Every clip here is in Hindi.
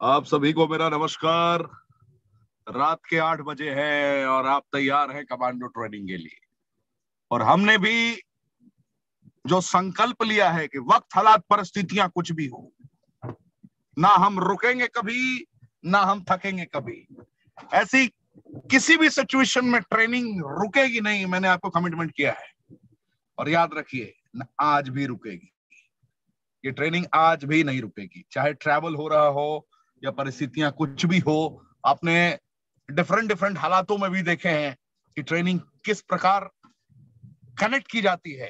आप सभी को मेरा नमस्कार। रात के 8 बजे है और आप तैयार हैं कमांडो ट्रेनिंग के लिए। और हमने भी जो संकल्प लिया है कि वक्त, हालात, परिस्थितियां कुछ भी हो, ना हम रुकेंगे कभी, ना हम थकेंगे कभी। ऐसी किसी भी सिचुएशन में ट्रेनिंग रुकेगी नहीं, मैंने आपको कमिटमेंट किया है। और याद रखिए, आज भी रुकेगी ये ट्रेनिंग, आज भी नहीं रुकेगी। चाहे ट्रैवल हो रहा हो या परिस्थितियां कुछ भी हो, आपने डिफरेंट डिफरेंट हालातों में भी देखे हैं कि ट्रेनिंग किस प्रकार कनेक्ट की जाती है।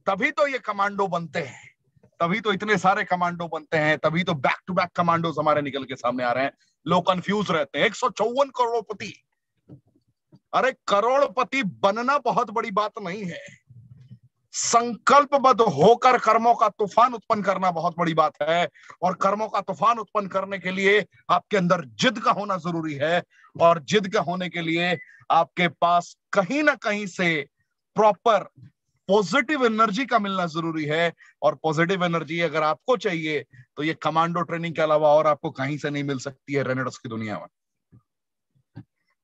तभी तो ये कमांडो बनते हैं, तभी तो इतने सारे कमांडो बनते हैं, तभी तो बैक टू बैक कमांडोज हमारे निकल के सामने आ रहे हैं। लोग कंफ्यूज रहते हैं। 154 करोड़पति, अरे करोड़पति बनना बहुत बड़ी बात नहीं है, संकल्पबद्ध होकर कर्मों का तूफान उत्पन्न करना बहुत बड़ी बात है। और कर्मों का तूफान उत्पन्न करने के लिए आपके अंदर जिद का होना जरूरी है। और जिद का होने के लिए आपके पास कहीं ना कहीं से प्रॉपर पॉजिटिव एनर्जी का मिलना जरूरी है। और पॉजिटिव एनर्जी अगर आपको चाहिए तो ये कमांडो ट्रेनिंग के अलावा और आपको कहीं से नहीं मिल सकती है रेनेटस की दुनिया में।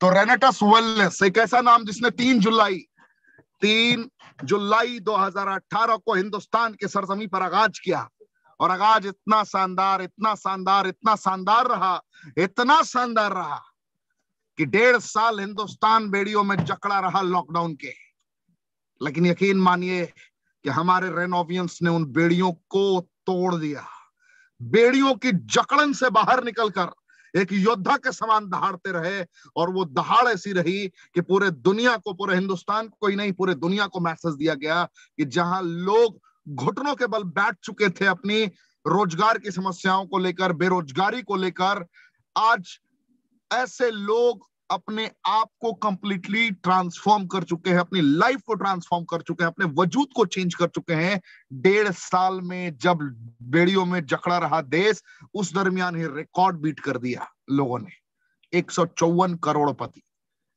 तो रेनेटस वेलनेस एक ऐसा नाम जिसने 3 जुलाई 2018 को हिंदुस्तान के सरजमी पर आगाज किया। और आगाज इतना शानदार, इतना शानदार, इतना शानदार रहा, इतना शानदार रहा कि 1.5 साल हिंदुस्तान बेड़ियों में जकड़ा रहा लॉकडाउन के। लेकिन यकीन मानिए कि हमारे रेनोवियंस ने उन बेड़ियों को तोड़ दिया। बेड़ियों की जकड़न से बाहर निकलकर एक योद्धा के समान दहाड़ते रहे। और वो दहाड़ ऐसी रही कि पूरे दुनिया को, पूरे हिंदुस्तान को ही नहीं, पूरे दुनिया को मैसेज दिया गया कि जहां लोग घुटनों के बल बैठ चुके थे अपनी रोजगार की समस्याओं को लेकर, बेरोजगारी को लेकर, आज ऐसे लोग अपने आप को कंप्लीटली ट्रांसफॉर्म कर चुके हैं, अपनी लाइफ को ट्रांसफॉर्म कर चुके हैं, अपने वजूद को चेंज कर चुके हैं। 1.5 साल में जब बेड़ियों में जकड़ा रहा देश, उस दरमियान ही रिकॉर्ड बीट कर दिया लोगों ने। 154 करोड़पति,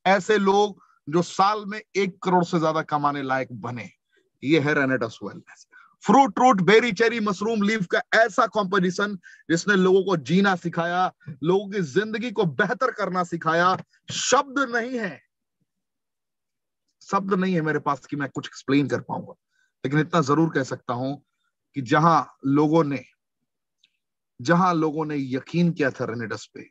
ऐसे लोग जो साल में 1 करोड़ से ज्यादा कमाने लायक बने। ये है Renatus wellness. Fruit, root, berry, cherry, mushroom, leaf का ऐसा कॉम्पोजिशन जिसने लोगों को जीना सिखाया, लोगों की जिंदगी को बेहतर करना सिखाया। शब्द नहीं है, शब्द नहीं है मेरे पास कि मैं कुछ एक्सप्लेन कर पाऊंगा, लेकिन इतना जरूर कह सकता हूं कि जहां लोगों ने यकीन किया था रेनेटस पे,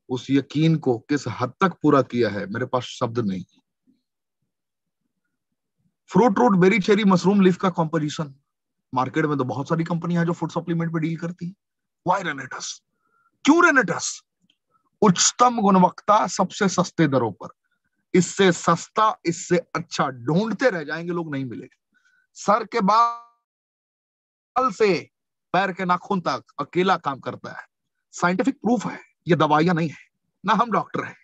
उस यकीन को किस हद तक पूरा किया है, मेरे पास शब्द नहीं। Fruit, root, berry, cherry, mushroom, leaf का कॉम्पोजिशन, मार्केट में तो बहुत सारी कंपनियां हैं जो फूड सप्लीमेंट पे डील करती है। व्हाई रेनेटस? क्यों रेनेटस? उच्चतम गुणवत्ता, सबसे सस्ते दरों पर। इससे सस्ता, इससे अच्छा ढूंढते रह जाएंगे लोग, नहीं मिलेगा। सर के बाल से पैर के नाखून तक अकेला काम करता है। साइंटिफिक प्रूफ है, ये दवाइयां नहीं है, ना हम डॉक्टर हैं।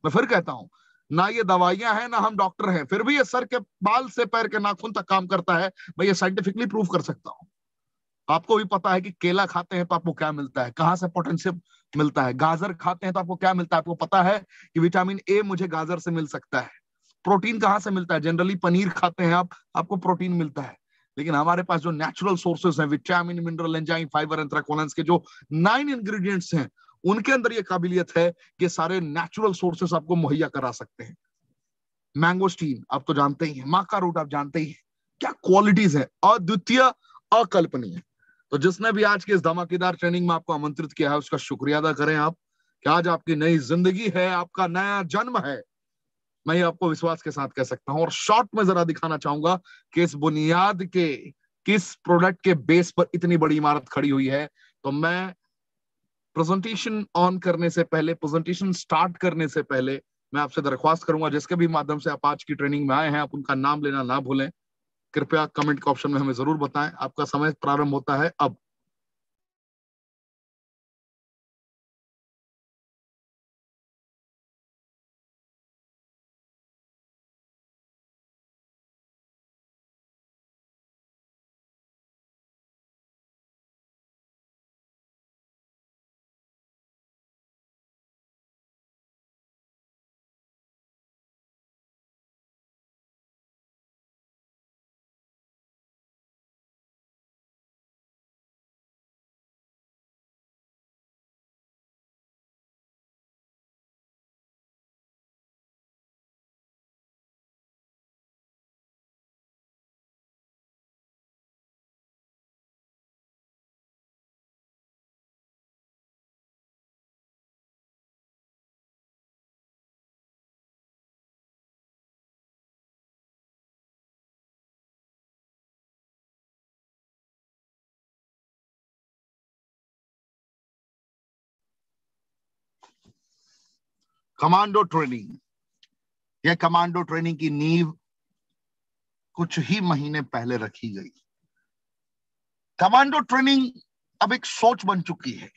मैं फिर कहता हूं, ना ये दवाइयां हैं, ना हम डॉक्टर हैं, फिर भी ये सर के बाल से पैर के नाखून तक काम करता है। मैं ये साइंटिफिकली प्रूव कर सकता हूं। आपको भी पता है कि केला खाते हैं तो आपको क्या मिलता है, कहां से पोटेंशियम मिलता है। गाजर खाते हैं तो आपको क्या मिलता है, आपको पता है कि विटामिन ए मुझे गाजर से मिल सकता है। प्रोटीन कहां से मिलता है, जनरली पनीर खाते हैं आप, आपको प्रोटीन मिलता है। लेकिन हमारे पास जो नेचुरल सोर्सेज हैं, विटामिन, मिनरल, एंजाइम, फाइबर, एंथ्राकोलेंस के जो 9 इंग्रेडिएंट्स हैं, उनके अंदर ये काबिलियत है कि सारे नेचुरल सोर्सेस आपको मुहैया करा सकते हैं। मैंगोस्टीन आप तो जानते ही हैं, माका रूट आप जानते ही हैं, क्या क्वालिटीज है, अद्वितीय, अकल्पनीय। तो जिसने भी आज की इस धमाकेदार ट्रेनिंग में आपको आमंत्रित किया है, उसका शुक्रिया अदा करें आप, कि आज आपकी नई जिंदगी है, आपका नया जन्म है। मैं ये आपको विश्वास के साथ कह सकता हूं। और शॉर्ट में जरा दिखाना चाहूंगा कि इस बुनियाद के, किस प्रोडक्ट के बेस पर इतनी बड़ी इमारत खड़ी हुई है। तो मैं प्रेजेंटेशन ऑन करने से पहले, प्रेजेंटेशन स्टार्ट करने से पहले, मैं आपसे दरख्वास्त करूंगा, जिसके भी माध्यम से आप आज की ट्रेनिंग में आए हैं, आप उनका नाम लेना ना भूलें। कृपया कमेंट के ऑप्शन में हमें जरूर बताएं। आपका समय प्रारंभ होता है अब। कमांडो ट्रेनिंग, यह कमांडो ट्रेनिंग की नींव कुछ ही महीने पहले रखी गई। कमांडो ट्रेनिंग अब एक सोच बन चुकी है,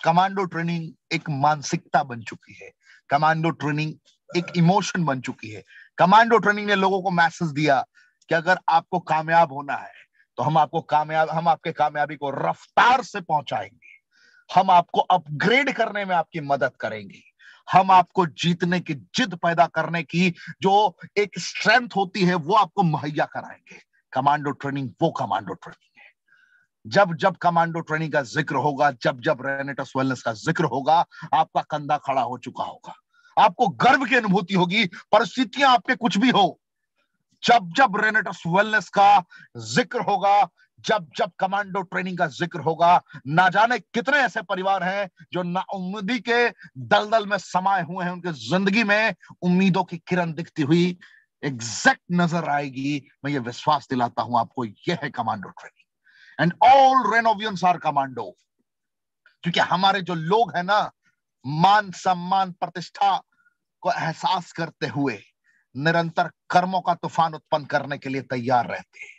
कमांडो ट्रेनिंग एक मानसिकता बन चुकी है, कमांडो ट्रेनिंग एक इमोशन बन चुकी है। कमांडो ट्रेनिंग ने लोगों को मैसेज दिया कि अगर आपको कामयाब होना है तो हम आपके कामयाबी को रफ्तार से पहुंचाएंगे, हम आपको अपग्रेड करने में आपकी मदद करेंगे, हम आपको जीतने की जिद पैदा करने की जो एक स्ट्रेंथ होती है वो आपको मुहैया कराएंगे। कमांडो ट्रेनिंग वो कमांडो ट्रेनिंग है। जब जब कमांडो ट्रेनिंग का जिक्र होगा, जब जब रेनेटस वेलनेस का जिक्र होगा, आपका कंधा खड़ा हो चुका होगा, आपको गर्व की अनुभूति होगी, परिस्थितियां आपके कुछ भी हो। जब जब रेनेटस वेलनेस का जिक्र होगा, जब जब कमांडो ट्रेनिंग का जिक्र होगा, ना जाने कितने ऐसे परिवार हैं जो नाउम्मीदी के दलदल में समाये हुए हैं, उनके जिंदगी में उम्मीदों की किरण दिखती हुई एग्जैक्ट नजर आएगी। मैं ये विश्वास दिलाता हूं आपको, यह है commando training. And all Renovians are commando, क्योंकि हमारे जो लोग हैं ना, मान सम्मान प्रतिष्ठा को एहसास करते हुए निरंतर कर्मों का तूफान उत्पन्न करने के लिए तैयार रहते हैं।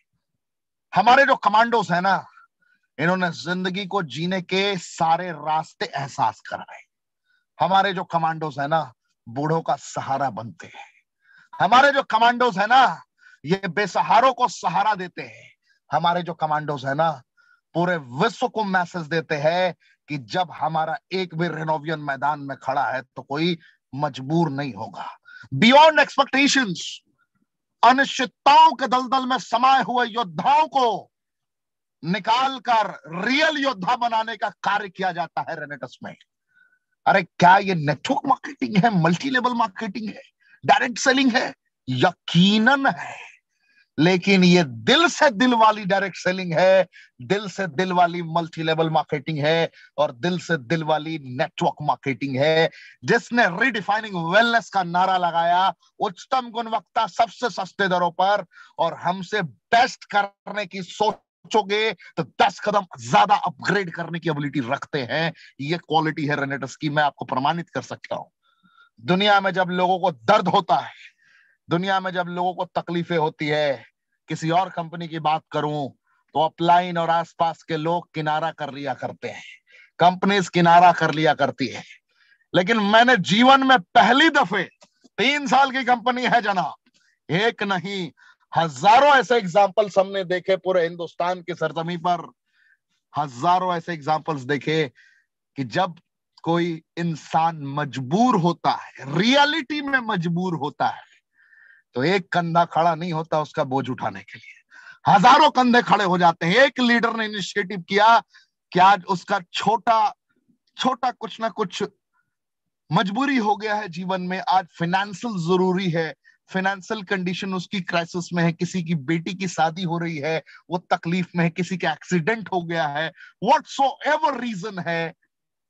हमारे जो कमांडोस हैं ना, इन्होंने जिंदगी को जीने के सारे रास्ते एहसास कराए। हमारे जो कमांडोस हैं ना, बूढ़ों का सहारा बनते हैं। हमारे जो कमांडोस हैं ना, ये बेसहारों को सहारा देते हैं। हमारे जो कमांडोस हैं ना, पूरे विश्व को मैसेज देते हैं कि जब हमारा एक भी रेनोवियन मैदान में खड़ा है तो कोई मजबूर नहीं होगा। बियॉन्ड एक्सपेक्टेशंस, अनिश्चितताओं के दलदल में समाये हुए योद्धाओं को निकालकर रियल योद्धा बनाने का कार्य किया जाता है रेनेटस में। अरे क्या ये नेटवर्क मार्केटिंग है, मल्टी लेवल मार्केटिंग है, डायरेक्ट सेलिंग है? यकीनन है, लेकिन ये दिल से दिल वाली डायरेक्ट सेलिंग है, दिल से दिल वाली मल्टी लेवल मार्केटिंग है, और दिल से दिल वाली नेटवर्क मार्केटिंग है, जिसने रीडिफाइनिंग वेलनेस का नारा लगाया, उच्चतम गुणवत्ता सबसे सस्ते दरों पर, और हमसे बेस्ट करने की सोचोगे तो 10 कदम ज्यादा अपग्रेड करने की एबिलिटी रखते हैं। ये क्वालिटी है रेनेटस की, मैं आपको प्रमाणित कर सकता हूं। दुनिया में जब लोगों को दर्द होता है, दुनिया में जब लोगों को तकलीफें होती है, किसी और कंपनी की बात करूं तो अपलाइन और आसपास के लोग किनारा कर लिया करते हैं, कंपनीज किनारा कर लिया करती है। लेकिन मैंने जीवन में पहली दफे, 3 साल की कंपनी है जनाब, एक नहीं हजारों ऐसे एग्जाम्पल्स हमने देखे पूरे हिंदुस्तान की सरजमी पर, हजारों ऐसे एग्जाम्पल्स देखे कि जब कोई इंसान मजबूर होता है, रियलिटी में मजबूर होता है, तो एक कंधा खड़ा नहीं होता उसका बोझ उठाने के लिए, हजारों कंधे खड़े हो जाते हैं। एक लीडर ने इनिशिएटिव किया कि आज उसका छोटा छोटा कुछ ना कुछ मजबूरी हो गया है जीवन में, आज फाइनेंशियल जरूरी है, फाइनेंशियल कंडीशन उसकी क्राइसिस में है, किसी की बेटी की शादी हो रही है, वो तकलीफ में है, किसी का एक्सीडेंट हो गया है, व्हाटसोएवर रीजन है,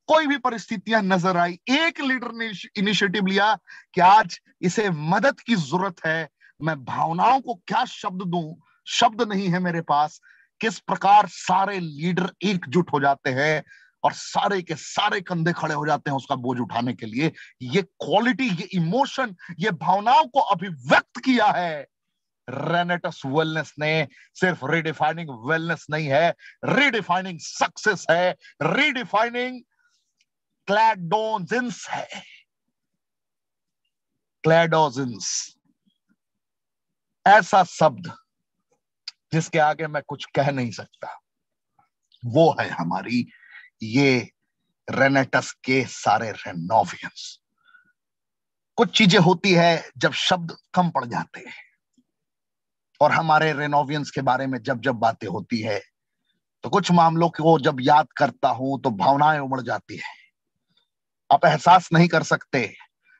कोई भी परिस्थितियां नजर आई, एक लीडर ने इनिशिएटिव लिया कि आज इसे मदद की जरूरत है, मैं भावनाओं को क्या शब्द दूं, शब्द नहीं है मेरे पास। किस प्रकार सारे लीडर एकजुट हो जाते हैं और सारे के सारे कंधे खड़े हो जाते हैं उसका बोझ उठाने के लिए। ये क्वालिटी, ये इमोशन, ये भावनाओं को अभिव्यक्त किया है रेनेटस वेलनेस ने। सिर्फ रीडिफाइनिंग वेलनेस नहीं है, रीडिफाइनिंग सक्सेस है, रीडिफाइनिंग क्लैडोजेंस है। क्लैडोजेंस, ऐसा शब्द जिसके आगे मैं कुछ कह नहीं सकता, वो है हमारी ये रेनेटस के सारे रेनोवियंस। कुछ चीजें होती है जब शब्द कम पड़ जाते हैं, और हमारे रेनोवियंस के बारे में जब जब बातें होती है तो कुछ मामलों को जब याद करता हूं तो भावनाएं उमड़ जाती है। आप एहसास नहीं कर सकते,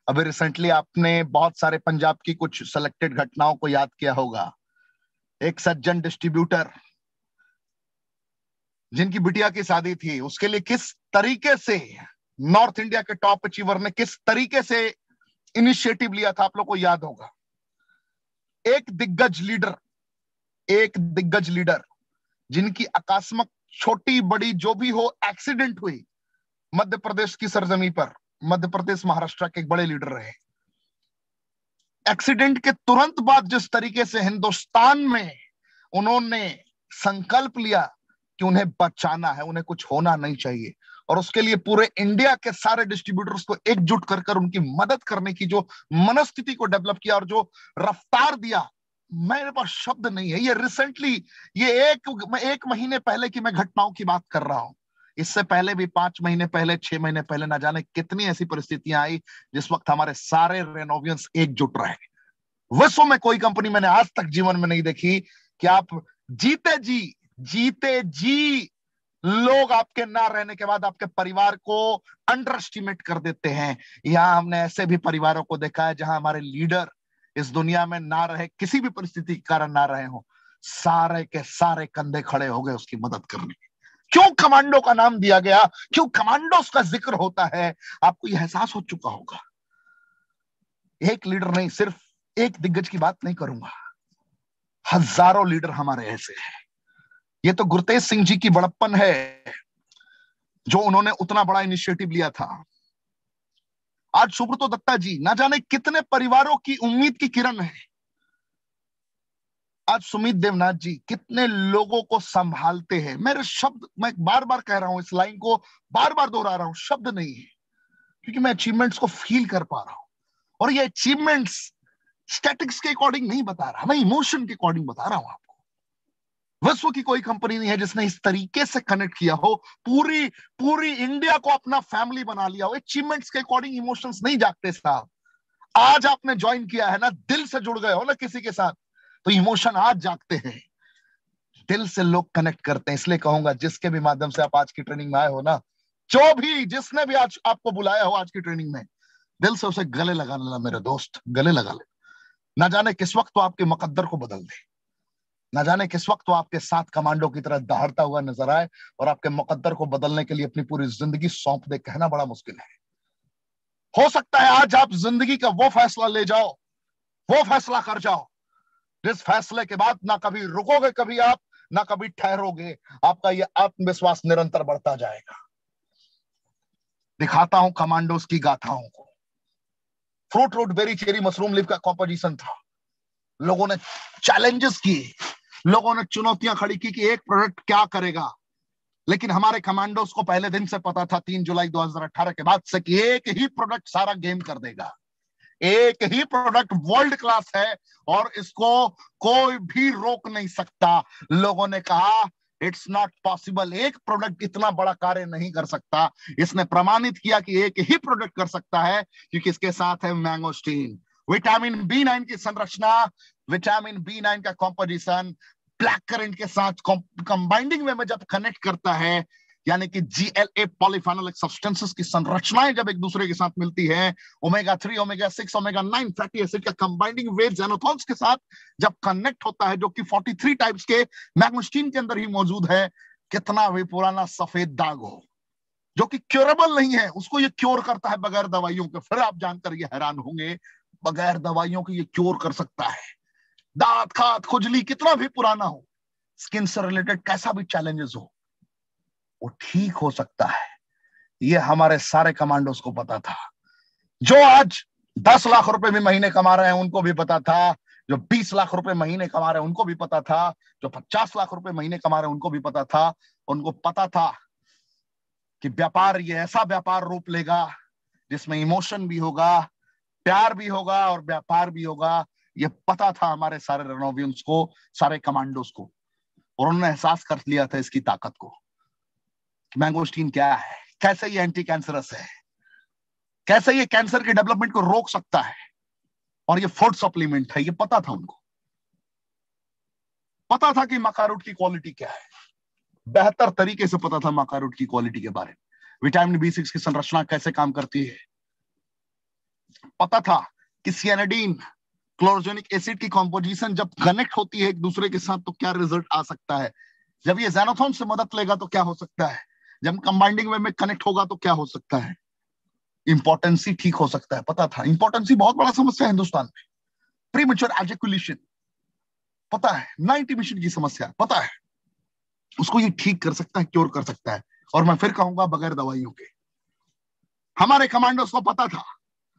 अभी रिसेंटली आपने बहुत सारे पंजाब की कुछ सेलेक्टेड घटनाओं को याद किया होगा। एक सज्जन डिस्ट्रीब्यूटर जिनकी बिटिया की शादी थी, उसके लिए किस तरीके से नॉर्थ इंडिया के टॉप अचीवर ने किस तरीके से इनिशिएटिव लिया था, आप लोग को याद होगा। एक दिग्गज लीडर जिनकी अकस्मात छोटी बड़ी जो भी हो एक्सीडेंट हुई मध्य प्रदेश की सरजमी पर, मध्य प्रदेश महाराष्ट्र के एक बड़े लीडर रहे। एक्सीडेंट के तुरंत बाद जिस तरीके से हिंदुस्तान में उन्होंने संकल्प लिया कि उन्हें बचाना है, उन्हें कुछ होना नहीं चाहिए, और उसके लिए पूरे इंडिया के सारे डिस्ट्रीब्यूटर्स को एकजुट कर उनकी मदद करने की जो मनस्थिति को डेवलप किया और जो रफ्तार दिया, मेरे पास शब्द नहीं है। ये रिसेंटली, ये एक महीने पहले की मैं घटनाओं की बात कर रहा हूं। इससे पहले भी 5 महीने पहले, 6 महीने पहले, ना जाने कितनी ऐसी परिस्थितियां आई जिस वक्त हमारे सारे रेनोवियंस एकजुट रहे। विश्व में कोई कंपनी मैंने आज तक जीवन में नहीं देखी कि आप जीते जी लोग आपके ना रहने के बाद आपके परिवार को अंडर एस्टिमेट कर देते हैं। यहां हमने ऐसे भी परिवारों को देखा है जहां हमारे लीडर इस दुनिया में ना रहे, किसी भी परिस्थिति के कारण ना रहे हो, सारे के सारे कंधे खड़े हो गए उसकी मदद करने। क्यों कमांडो का नाम दिया गया, क्यों कमांडोस का जिक्र होता है, आपको यह एहसास हो चुका होगा। एक लीडर नहीं, सिर्फ एक दिग्गज की बात नहीं करूंगा, हजारों लीडर हमारे ऐसे हैं। ये तो गुरतेज सिंह जी की बड़प्पन है जो उन्होंने उतना बड़ा इनिशिएटिव लिया था। आज सुब्रतो दत्ता जी ना जाने कितने परिवारों की उम्मीद की किरण है। आज सुमित देवनाथ जी कितने लोगों को संभालते हैं। मेरे शब्द, मैं बार बार कह रहा हूं, इस लाइन को बार बार दोहरा रहा हूं, शब्द नहीं है, क्योंकि मैं अचीवमेंट्स को फील कर पा रहा हूं। और ये अचीवमेंट्स स्टैटिक्स के अकॉर्डिंग नहीं बता रहा, मैं इमोशन के अकॉर्डिंग बता रहा हूं आपको। विश्व की कोई कंपनी नहीं है जिसने इस तरीके से कनेक्ट किया हो, पूरी इंडिया को अपना फैमिली बना लिया हो। अचीवमेंट्स के अकॉर्डिंग इमोशंस नहीं जागते साहब। आज आपने ज्वाइन किया है ना, दिल से जुड़ गए हो ना किसी के साथ, तो इमोशन आज जागते हैं, दिल से लोग कनेक्ट करते हैं। इसलिए कहूंगा, जिसके भी माध्यम से आप आज की ट्रेनिंग में आए हो ना, जो भी जिसने भी आज आपको बुलाया हो आज की ट्रेनिंग में, दिल से उसे गले लगा लेना मेरे दोस्त, गले लगा ले। ना जाने किस वक्त तो आपके मुकद्दर को बदल दे, ना जाने किस वक्त तो आपके साथ कमांडो की तरह दहाड़ता हुआ नजर आए और आपके मुकद्दर को बदलने के लिए अपनी पूरी जिंदगी सौंप दे। कहना बड़ा मुश्किल है। हो सकता है आज आप जिंदगी का वो फैसला ले जाओ, वो फैसला कर जाओ जिस फैसले के बाद ना कभी रुकोगे कभी आप, ना कभी ठहरोगे। आपका ये आत्मविश्वास निरंतर बढ़ता जाएगा। दिखाता हूं कमांडोस की गाथाओं को। Fruit root berry cherry mushroom leaf का कॉम्पोजिशन था। लोगों ने चैलेंजेस किए, लोगों ने चुनौतियां खड़ी की कि एक प्रोडक्ट क्या करेगा, लेकिन हमारे कमांडोस को पहले दिन से पता था, 3 जुलाई 2018 के बाद से, कि एक ही प्रोडक्ट सारा गेम कर देगा। एक ही प्रोडक्ट वर्ल्ड क्लास है और इसको कोई भी रोक नहीं सकता। लोगों ने कहा इट्स नॉट पॉसिबल, एक प्रोडक्ट इतना बड़ा कार्य नहीं कर सकता। इसने प्रमाणित किया कि एक ही प्रोडक्ट कर सकता है, क्योंकि इसके साथ है मैंगोस्टीन। विटामिन B9 की संरचना, विटामिन B9 का कॉम्पोजिशन ब्लैक करंट के साथ कंबाइंडिंग में जब कनेक्ट करता है, यानी कि GLA पॉलीफेनोलिक सब्सटेंसेस की संरचनाएं जब एक दूसरे के साथ मिलती है, omega 3, omega 6, omega 9 fatty acid का कंबाइंडिंग वेट ज़ैनोथॉन्स के साथ जब कनेक्ट होता है, जो कि 43 टाइप्स के मैग्नेस्टीन के अंदर ही मौजूद है, कितना भी पुराना सफेद दाग हो जो कि क्योरेबल नहीं है, उसको ये क्योर करता है बगैर दवाइयों के। फिर आप जानकर ये हैरान होंगे, बगैर दवाइयों के ये क्योर कर सकता है। दांत, खात, खुजली कितना भी पुराना हो, स्किन से रिलेटेड कैसा भी चैलेंजेस हो, वो ठीक हो सकता है। ये हमारे सारे कमांडोस को पता था। जो आज 10 लाख रुपए भी महीने कमा रहे हैं उनको भी पता था, जो 20 लाख रुपए महीने कमा रहे हैं उनको भी पता था, जो 50 लाख रुपए महीने कमा रहे हैं उनको भी पता था। उनको पता था कि व्यापार ये ऐसा व्यापार रूप लेगा जिसमें इमोशन भी होगा, प्यार भी होगा और व्यापार भी होगा। ये पता था हमारे सारे रेनोवियंस को, सारे कमांडोस को, और उन्होंने एहसास कर लिया था इसकी ताकत को। मैंगोस्टीन क्या है, कैसे ये एंटी कैंसरस है, कैसे ये कैंसर के डेवलपमेंट को रोक सकता है, और ये फूड सप्लीमेंट है। ये पता था उनको, पता था कि मक्का रूट की क्वालिटी क्या है, बेहतर तरीके से पता था मक्का रूट की क्वालिटी के बारे में, विटामिन B6 की संरचना कैसे काम करती है, पता था कि सियानिडीन, क्लोरोजेनिक एसिड की कॉम्पोजिशन जब कनेक्ट होती है एक दूसरे के साथ तो क्या रिजल्ट आ सकता है, जब ये ज़ैनोथॉन से मदद लेगा तो क्या हो सकता है, जब कंबाइंडिंग वे में कनेक्ट होगा तो क्या हो सकता है, इंपॉर्टेंसी ठीक हो सकता है। पता था इंपॉर्टेंसी बहुत बड़ा समस्या है हिंदुस्तान में, प्रीमेच्योर एजैकुलेशन पता है, नाइट इमिशन की समस्या पता है, उसको ये ठीक कर सकता है, क्योर कर सकता है, और मैं फिर कहूंगा बगैर दवाइयों के। हमारे कमांडोज को पता था,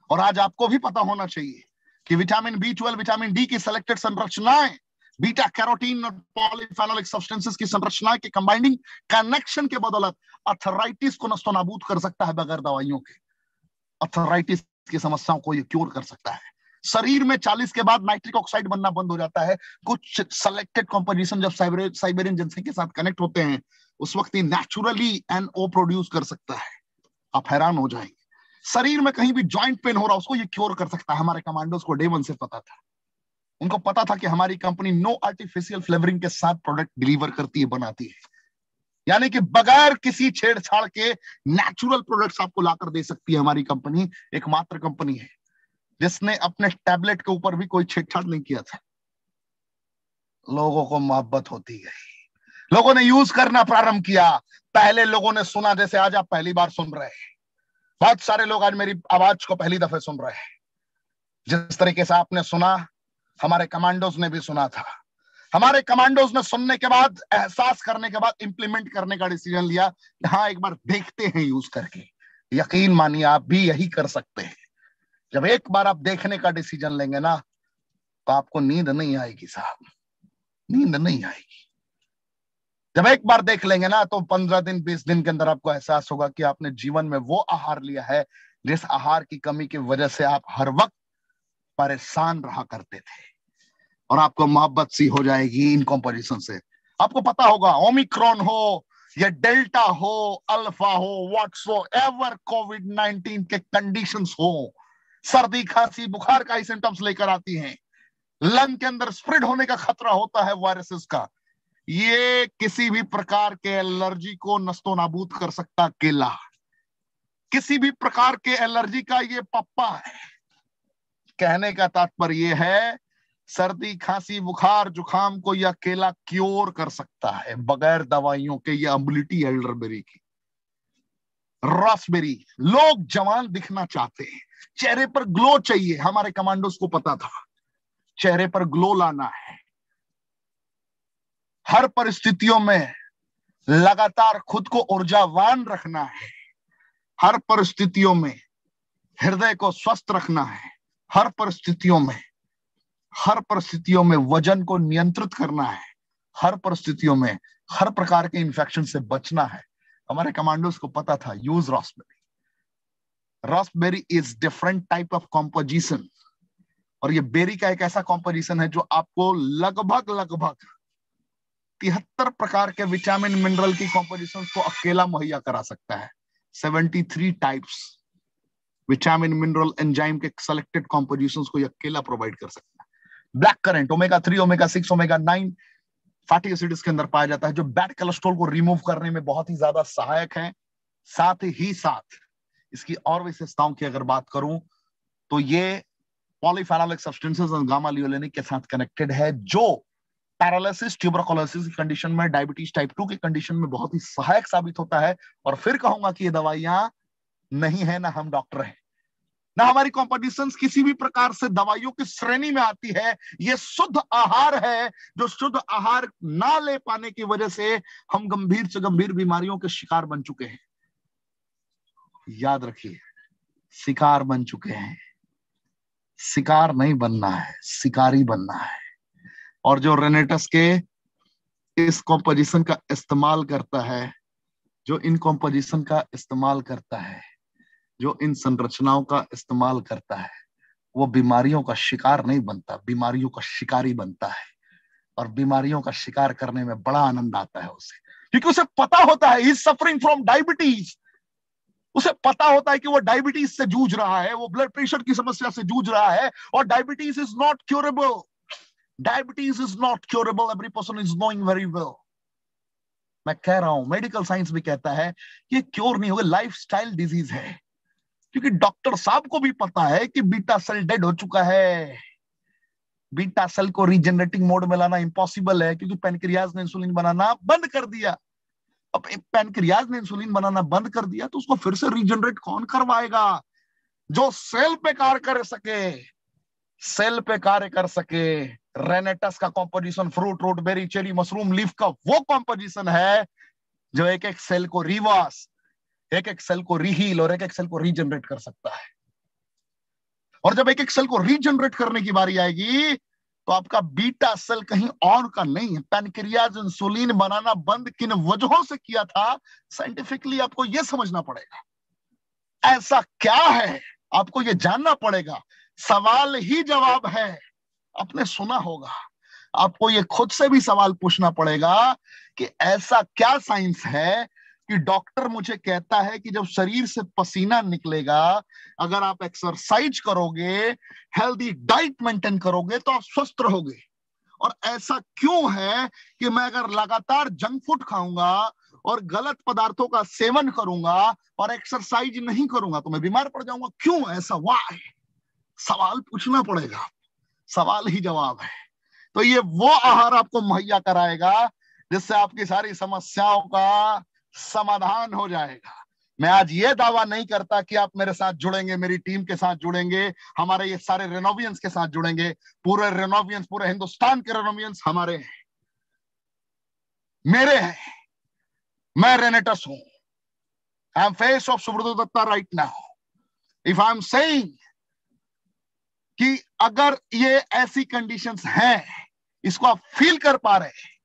और आज आपको भी पता होना चाहिए कि विटामिन B12, विटामिन डी की सिलेक्टेड संरचनाएं, बीटा कैरोटीन और पॉलीफेनोलिक सब्सटेंसेस की संरचना के कंबाइनिंग कनेक्शन के बदौलत अर्थराइटिस को नस्तो नाबूद कर सकता है बगैर दवाइयों के। अर्थराइटिस की समस्याओं को ये क्योर कर सकता है। शरीर में 40 के बाद नाइट्रिक ऑक्साइड बनना बंद हो जाता है। कुछ सेलेक्टेड कंपोजिशन जब साइबेरियन जिंसिंग के साथ कनेक्ट होते हैं, उस वक्त ये नेचुरली NO प्रोड्यूस कर सकता है। आप हैरान हो जाएंगे। शरीर में कहीं भी जॉइंट पेन हो रहा, उसको ये क्योर कर सकता है। हमारे कमांडोज को डे 1 से पता था। उनको पता था कि हमारी कंपनी नो आर्टिफिशियल फ्लेवरिंग के साथ प्रोडक्ट डिलीवर करती है, बनाती है, यानी कि बगैर किसी छेड़छाड़ के नेचुरल प्रोडक्ट्स आपको लाकर दे सकती है। हमारी कंपनी एकमात्र कंपनी है जिसने अपने टैबलेट के ऊपर भी कोई छेड़छाड़ नहीं किया था। लोगों को मोहब्बत होती गई, लोगों ने यूज करना प्रारंभ किया। पहले लोगों ने सुना, जैसे आज आप पहली बार सुन रहे हैं, बहुत सारे लोग आज मेरी आवाज को पहली दफे सुन रहे हैं। जिस तरीके से आपने सुना, हमारे कमांडोज ने भी सुना था। हमारे कमांडोज ने सुनने के बाद, एहसास करने के बाद इंप्लीमेंट करने का डिसीजन लिया। हाँ, एक बार देखते हैं यूज करके। यकीन मानिए आप भी यही कर सकते हैं। जब एक बार आप देखने का डिसीजन लेंगे ना, तो आपको नींद नहीं आएगी साहब, नींद नहीं आएगी। जब एक बार देख लेंगे ना, तो 15 दिन 20 दिन के अंदर आपको एहसास होगा कि आपने जीवन में वो आहार लिया है जिस आहार की कमी की वजह से आप हर वक्त परेशान रहा करते थे, और आपको मोहब्बत सी हो जाएगी इन कॉम्पोजिशन से। आपको पता होगा, ओमिक्रॉन हो या डेल्टा हो, अल्फा हो, व्हाटसोएवर कोविड-19 के कंडीशंस हो, सर्दी खांसी बुखार का ही सिम्टम्स लेकर आती हैं, लंग के अंदर स्प्रेड होने का खतरा होता है वायरसेस का। ये किसी भी प्रकार के एलर्जी को नस्तो नाबूद कर सकता केला, किसी भी प्रकार के एलर्जी का ये पप्पा है। कहने का तात्पर्य ये है, सर्दी खांसी बुखार जुखाम को यह केला क्योर कर सकता है बगैर दवाइयों के। ये एबिलिटी एल्डरबेरी की, रास्पबेरी। लोग जवान दिखना चाहते हैं, चेहरे पर ग्लो चाहिए। हमारे कमांडोज को पता था चेहरे पर ग्लो लाना है, हर परिस्थितियों में लगातार खुद को ऊर्जावान रखना है, हर परिस्थितियों में हृदय को स्वस्थ रखना है, हर परिस्थितियों में वजन को नियंत्रित करना है, हर परिस्थितियों में हर प्रकार के इंफेक्शन से बचना है। हमारे कमांडोज को पता था, use Raspberry. Raspberry is different type of composition, और ये बेरी का एक ऐसा कॉम्पोजिशन है जो आपको लगभग 73 प्रकार के विटामिन मिनरल की कॉम्पोजिशन को अकेला मुहैया करा सकता है। 73 टाइप्स विटामिन मिनरल एंजाइम के सेलेक्टेड कॉम्पोजिशंस को ये अकेला प्रोवाइड कर सकता है। Black currant omega 3, omega 6, omega 9 fatty acid इसके अंदर पाया जाता है, जो बैड कोलेस्ट्रॉल को रिमूव करने में बहुत ही ज्यादा सहायक है। साथ ही साथ इसकी और विशेषताओं की अगर बात करूं, तो ये पॉलीफेनोलिक सब्सटेंसेस और गामा लियोलेनिक के साथ कनेक्टेड है, जो पैरालिसिस, ट्यूबरकुलोसिस की कंडीशन में, डायबिटीज टाइप 2 की कंडीशन में बहुत ही सहायक साबित होता है। और फिर कहूंगा कि ये दवाइयां नहीं है, ना हम डॉक्टर हैं, ना हमारी कॉम्पोजिशंस किसी भी प्रकार से दवाइयों की श्रेणी में आती है। ये शुद्ध आहार है, जो शुद्ध आहार ना ले पाने की वजह से हम गंभीर से गंभीर बीमारियों के शिकार बन चुके हैं। याद रखिए, शिकार बन चुके हैं। शिकार नहीं बनना है, शिकारी बनना है। और जो रेनेटस के इस कॉम्पोजिशन का इस्तेमाल करता है, जो इन कॉम्पोजिशन का इस्तेमाल करता है, जो इन संरचनाओं का इस्तेमाल करता है, वो बीमारियों का शिकार नहीं बनता, बीमारियों का शिकारी बनता है। और बीमारियों का शिकार करने में बड़ा आनंद आता है उसे, क्योंकि उसे पता होता है he is suffering from diabetes. उसे पता होता है कि वो डायबिटीज से जूझ रहा है, वो ब्लड प्रेशर की समस्या से जूझ रहा है, और diabetes is not curable. Diabetes is not curable, every person is knowing very well. मैं कह रहा हूं, मेडिकल साइंस भी कहता है कि क्योर नहीं होगा, लाइफस्टाइल डिजीज है। क्योंकि डॉक्टर साहब को भी पता है कि बीटा सेल डेड हो चुका है, बीटा सेल को रीजनरेटिंग मोड में लाना इम्पॉसिबल है, क्योंकि पैनक्रियाज ने इंसुलिन बनाना बंद कर दिया। अब पैनक्रियाज ने इंसुलिन बनाना बंद कर दिया, तो उसको फिर से रीजनरेट कौन करवाएगा? जो सेल पे कार्य कर सके, सेल पे कार्य कर सके। रेनेटस का composition fruit, root, berry, cherry, mushroom, leaf का वो कॉम्पोजिशन है जो एक एक सेल को रिवर्स, एक एक सेल को रीहील और एक एक सेल को रीजनरेट कर सकता है। और जब एक एक सेल को रीजनरेट करने की बारी आएगी तो आपका बीटा सेल कहीं और का नहीं है। पैनक्रियाज इंसुलिन बनाना बंद किन वजहों से किया था, साइंटिफिकली आपको यह समझना पड़ेगा। ऐसा क्या है आपको यह जानना पड़ेगा। सवाल ही जवाब है। आपने सुना होगा, आपको ये खुद से भी सवाल पूछना पड़ेगा कि ऐसा क्या साइंस है कि डॉक्टर मुझे कहता है कि जब शरीर से पसीना निकलेगा, अगर आप एक्सरसाइज करोगे, हेल्दी डाइट मेंटेन करोगे तो आप स्वस्थ रहोगे। और ऐसा क्यों है कि मैं अगर लगातार जंक फूड खाऊंगा और गलत पदार्थों का सेवन करूंगा और एक्सरसाइज नहीं करूंगा तो मैं बीमार पड़ जाऊंगा? क्यों ऐसा? वाह, सवाल पूछना पड़ेगा। सवाल ही जवाब है। तो ये वो आहार आपको मुहैया कराएगा जिससे आपकी सारी समस्याओं का समाधान हो जाएगा। मैं आज ये दावा नहीं करता कि आप मेरे साथ जुड़ेंगे, मेरी टीम के साथ जुड़ेंगे, हमारे ये सारे रेनोवियंस के साथ जुड़ेंगे। पूरे रेनोवियंस, पूरे हिंदुस्तान के रेनोवियंस हमारे हैं, मेरे हैं। मैं रेनेटस हूं। I am face of Subrato Dutta right now. If I am saying कि अगर ये ऐसी कंडीशंस हैं, इसको आप फील कर पा रहे हैं,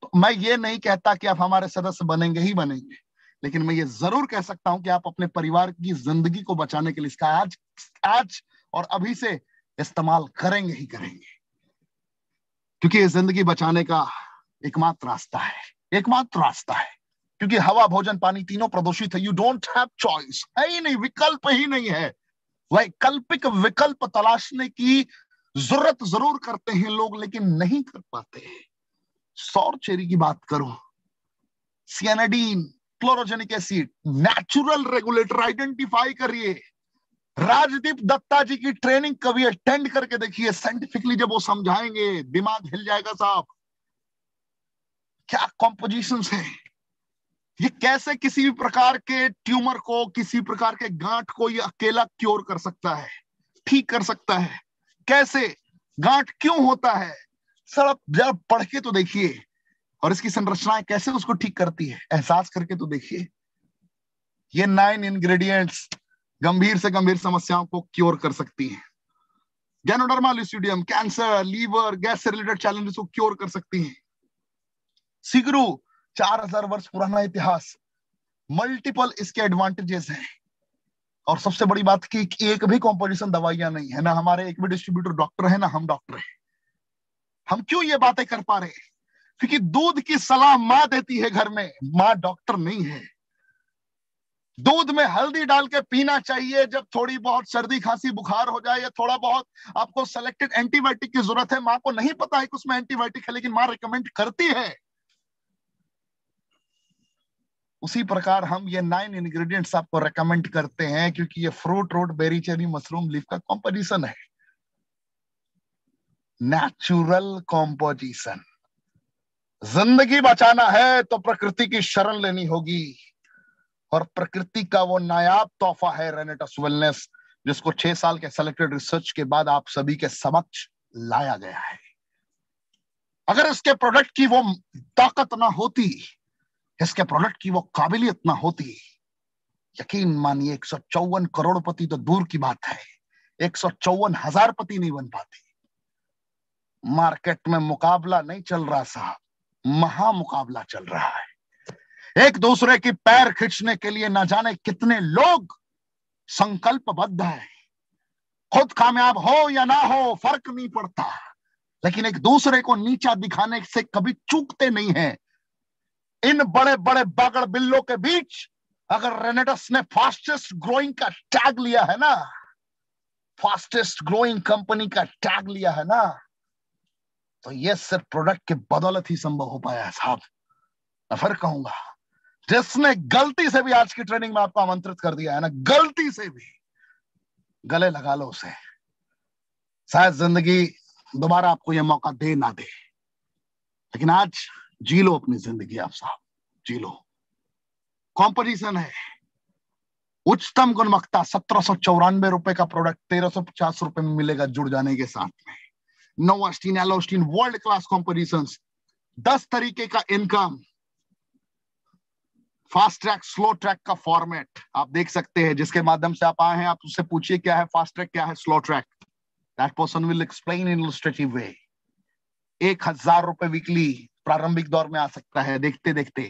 तो मैं ये नहीं कहता कि आप हमारे सदस्य बनेंगे ही बनेंगे, लेकिन मैं ये जरूर कह सकता हूं कि आप अपने परिवार की जिंदगी को बचाने के लिए इसका आज और अभी से इस्तेमाल करेंगे ही करेंगे, क्योंकि ये जिंदगी बचाने का एकमात्र रास्ता है, एकमात्र रास्ता है। क्योंकि हवा, भोजन, पानी तीनों प्रदूषित है। यू डोंट हैव चॉइस, है ही नहीं, विकल्प ही नहीं है। वैकल्पिक विकल्प तलाशने की जरूरत जरूर करते हैं लोग, लेकिन नहीं कर पाते। सौर चेरी की बात करूं, cyanidin, chlorogenic acid, natural regulator identify करिए। राजदीप दत्ता जी की ट्रेनिंग कभी अटेंड करके देखिए। साइंटिफिकली जब वो समझाएंगे, दिमाग हिल जाएगा साहब। क्या कॉम्पोजिशंस है, ये कैसे किसी भी प्रकार के ट्यूमर को, किसी प्रकार के गांठ को ये अकेला क्योर कर सकता है, ठीक कर सकता है। कैसे, गांठ क्यों होता है, सब जब पढ़ के तो देखिए। और इसकी संरचनाएं कैसे उसको ठीक करती है, एहसास करके तो देखिए। ये 9 इंग्रेडिएंट्स गंभीर से गंभीर समस्याओं को क्योर कर सकती हैं। गैनोडर्मा लुसिडियम कैंसर, लीवर, गैस से रिलेटेड चैलेंजेस को क्योर कर सकती हैं। सिगरू, 4000 वर्ष पुराना इतिहास, मल्टीपल इसके एडवांटेजेस हैं। और सबसे बड़ी बात की एक भी कॉम्पोजिशन दवाइयां नहीं है, ना हमारे एक भी डिस्ट्रीब्यूटर डॉक्टर है, ना हम डॉक्टर हैं। हम क्यों ये बातें कर पा रहे हैं? क्योंकि दूध की सलाह मां देती है घर में, मां डॉक्टर नहीं है। दूध में हल्दी डाल के पीना चाहिए जब थोड़ी बहुत सर्दी, खांसी, बुखार हो जाए, या थोड़ा बहुत आपको सेलेक्टेड एंटीबायोटिक की जरूरत है। मां को नहीं पता है कि उसमें एंटीबायोटिक है, लेकिन मां रिकमेंड करती है। उसी प्रकार हम ये 9 इंग्रेडिएंट्स आपको रेकमेंड करते हैं, क्योंकि ये fruit, root, berry, cherry, mushroom, leaf का कॉम्पोजिशन है। Natural composition. जिंदगी बचाना है तो प्रकृति की शरण लेनी होगी, और प्रकृति का वो नायाब तोहफा है रेनेटस वेलनेस, जिसको 6 साल के सेलेक्टेड रिसर्च के बाद आप सभी के समक्ष लाया गया है। अगर इसके प्रोडक्ट की वो ताकत ना होती, इसके प्रोडक्ट की वो काबिलियत ना होती, यकीन मानिए 154 करोड़पति तो दूर की बात है, 154 हजारपति नहीं बन पाते। मार्केट में मुकाबला नहीं चल रहा साहब, महामुकाबला चल रहा है। एक दूसरे की पैर खींचने के लिए ना जाने कितने लोग संकल्पबद्ध हैं। खुद कामयाब हो या ना हो फर्क नहीं पड़ता, लेकिन एक दूसरे को नीचा दिखाने से कभी चूकते नहीं हैं। इन बड़े बड़े बागड़ बिल्लों के बीच अगर रेनेटस ने फास्टेस्ट ग्रोइंग का टैग लिया है ना, फास्टेस्ट ग्रोइंग कंपनी का टैग लिया है ना, तो यह सिर्फ प्रोडक्ट के बदौलत ही संभव हो पाया है साहब। मैं फिर कहूंगा, जिसने गलती से भी आज की ट्रेनिंग में आपको आमंत्रित कर दिया है ना, गलती से भी, गले लगा लो उसे। शायद जिंदगी दोबारा आपको यह मौका दे ना दे, लेकिन आज जी लो अपनी जिंदगी, आप साहब जी लो। कॉम्पोजिशन है उच्चतम गुणवत्ता, 1794 रुपए का प्रोडक्ट 1350 रुपए में मिलेगा जुड़ जाने के साथ में। नोवास्टीन, एलोस्टीन, वर्ल्ड क्लास कॉम्पोजिशंस, 10 तरीके का income, fast track slow track का फॉर्मेट आप देख सकते हैं, जिसके माध्यम से आप आए हैं, आप उससे पूछिए क्या है फास्ट ट्रैक, क्या है slow track, that person will explain in illustrative way. 1000 रुपए वीकली प्रारंभिक दौर में आ सकता है, देखते देखते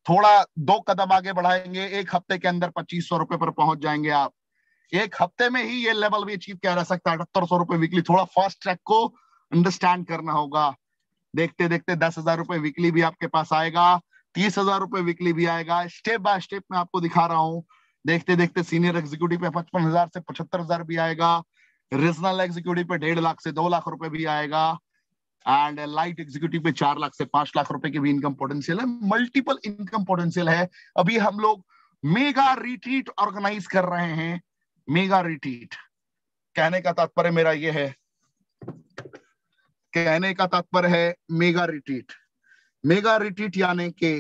थोड़ा 2 कदम आगे बढ़ाएंगे, 1 हफ्ते के अंदर 2500 रुपए पर पहुंच जाएंगे आप। 1 हफ्ते में ही ये लेवल भी अचीव किया जा सकता है 7800 रुपए वीकली। थोड़ा फास्ट ट्रैक को अंडरस्टैंड करना होगा। देखते देखते 10,000 रुपए वीकली भी आपके पास आएगा, 30,000 रुपए वीकली भी आएगा। स्टेप बाय स्टेप मैं आपको दिखा रहा हूं। देखते देखते सीनियर एग्जीक्यूटिव पे 55,000 से 75,000 भी आएगा, रीजनल एग्जीक्यूटिव पे 1.5 लाख से 2 लाख रुपए भी आएगा, एंड लाइट एग्जीक्यूटिव पे 4 लाख से 5 लाख रुपए की भी इनकम पोटेंशियल है। मल्टीपल इनकम पोटेंशियल है। अभी हम लोग मेगा रिट्रीट ऑर्गेनाइज कर रहे हैं। मेगा रिट्रीट कहने का तात्पर्य मेरा ये है, कहने का तात्पर्य है मेगा रिट्रीट। मेगा रिट्रीट यानी कि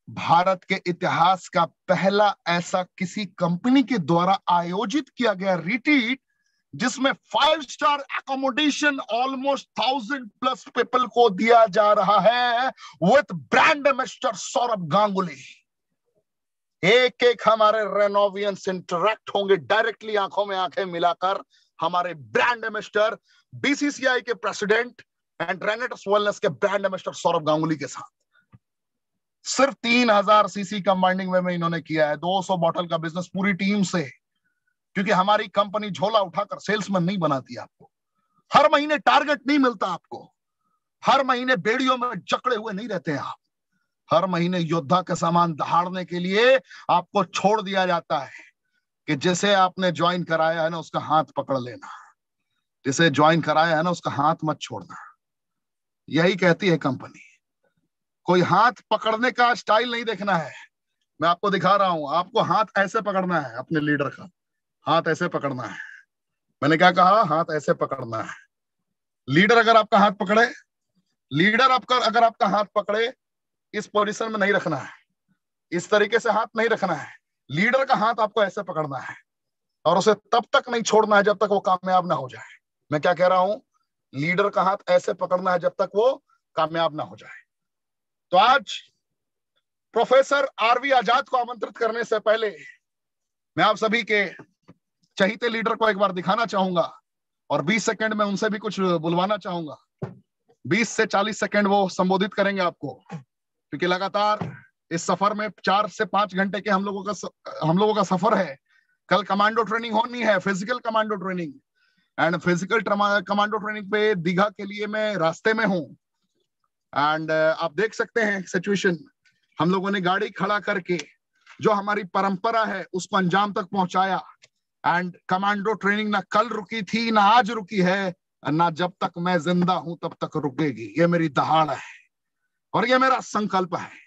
भारत के इतिहास का पहला ऐसा किसी कंपनी के द्वारा आयोजित किया गया रिट्रीट जिसमें 5 स्टार अकोमोडेशन ऑलमोस्ट 1000+ पीपल को दिया जा रहा है with brand ambassador Saurabh Ganguly. एक एक हमारे रेनोवियंस इंटरेक्ट होंगे डायरेक्टली, आंखों में आंखें मिलाकर, हमारे ब्रांड एम्बेसडर बीसीसीआई के प्रेसिडेंट एंड रेनेटस वेलनेस के ब्रांड एम्बेसडर सौरभ गांगुली के साथ। सिर्फ 3000 सीसी कंबाइनिंग में इन्होंने किया है 200 बॉटल का बिजनेस पूरी टीम से, क्योंकि हमारी कंपनी झोला उठाकर सेल्समैन नहीं बनाती आपको। हर महीने टारगेट नहीं मिलता आपको, हर महीने बेड़ियों में जकड़े हुए नहीं रहते आप। हर महीने योद्धा का सामान दहाड़ने के लिए आपको छोड़ दिया जाता है कि जिसे आपने ज्वाइन कराया है ना उसका हाथ पकड़ लेना, जिसे ज्वाइन कराया है ना उसका हाथ मत छोड़ना। यही कहती है कंपनी। कोई हाथ पकड़ने का स्टाइल नहीं देखना है, मैं आपको दिखा रहा हूं। आपको हाथ ऐसे पकड़ना है, अपने लीडर का हाथ ऐसे पकड़ना है। मैंने क्या कहा? हाथ ऐसे पकड़ना है। लीडर अगर आपका हाथ पकड़े, लीडर आपका अगर आपका हाथ पकड़े, इस पोजीशन में नहीं रखना है, इस तरीके से हाथ नहीं रखना है। लीडर का हाथ आपको ऐसे पकड़ना है और उसे तब तक नहीं छोड़ना है जब तक वो कामयाब ना हो जाए। मैं क्या कह रहा हूं? लीडर का हाथ ऐसे पकड़ना है जब तक वो कामयाब ना हो जाए। तो आज प्रोफेसर आरवी आजाद को आमंत्रित करने से पहले मैं आप सभी के चहीते लीडर को एक बार दिखाना चाहूंगा और 20 सेकंड में उनसे भी कुछ बुलवाना चाहूंगा। 20 से 40 सेकंड वो संबोधित करेंगे आपको, क्योंकि लगातार इस सफर में 4 से 5 घंटे के हम लोगों का सफर है। कल कमांडो ट्रेनिंग होनी है, physical commando training, and physical commando training पे दीघा के लिए मैं रास्ते में हूं। एंड आप देख सकते हैं सिचुएशन, हम लोगों ने गाड़ी खड़ा करके जो हमारी परंपरा है उसको अंजाम तक पहुंचाया। एंड कमांडो ट्रेनिंग ना कल रुकी थी, ना आज रुकी है, ना जब तक मैं जिंदा हूं तब तक रुकेगी। ये मेरी दहाड़ है और ये मेरा संकल्प है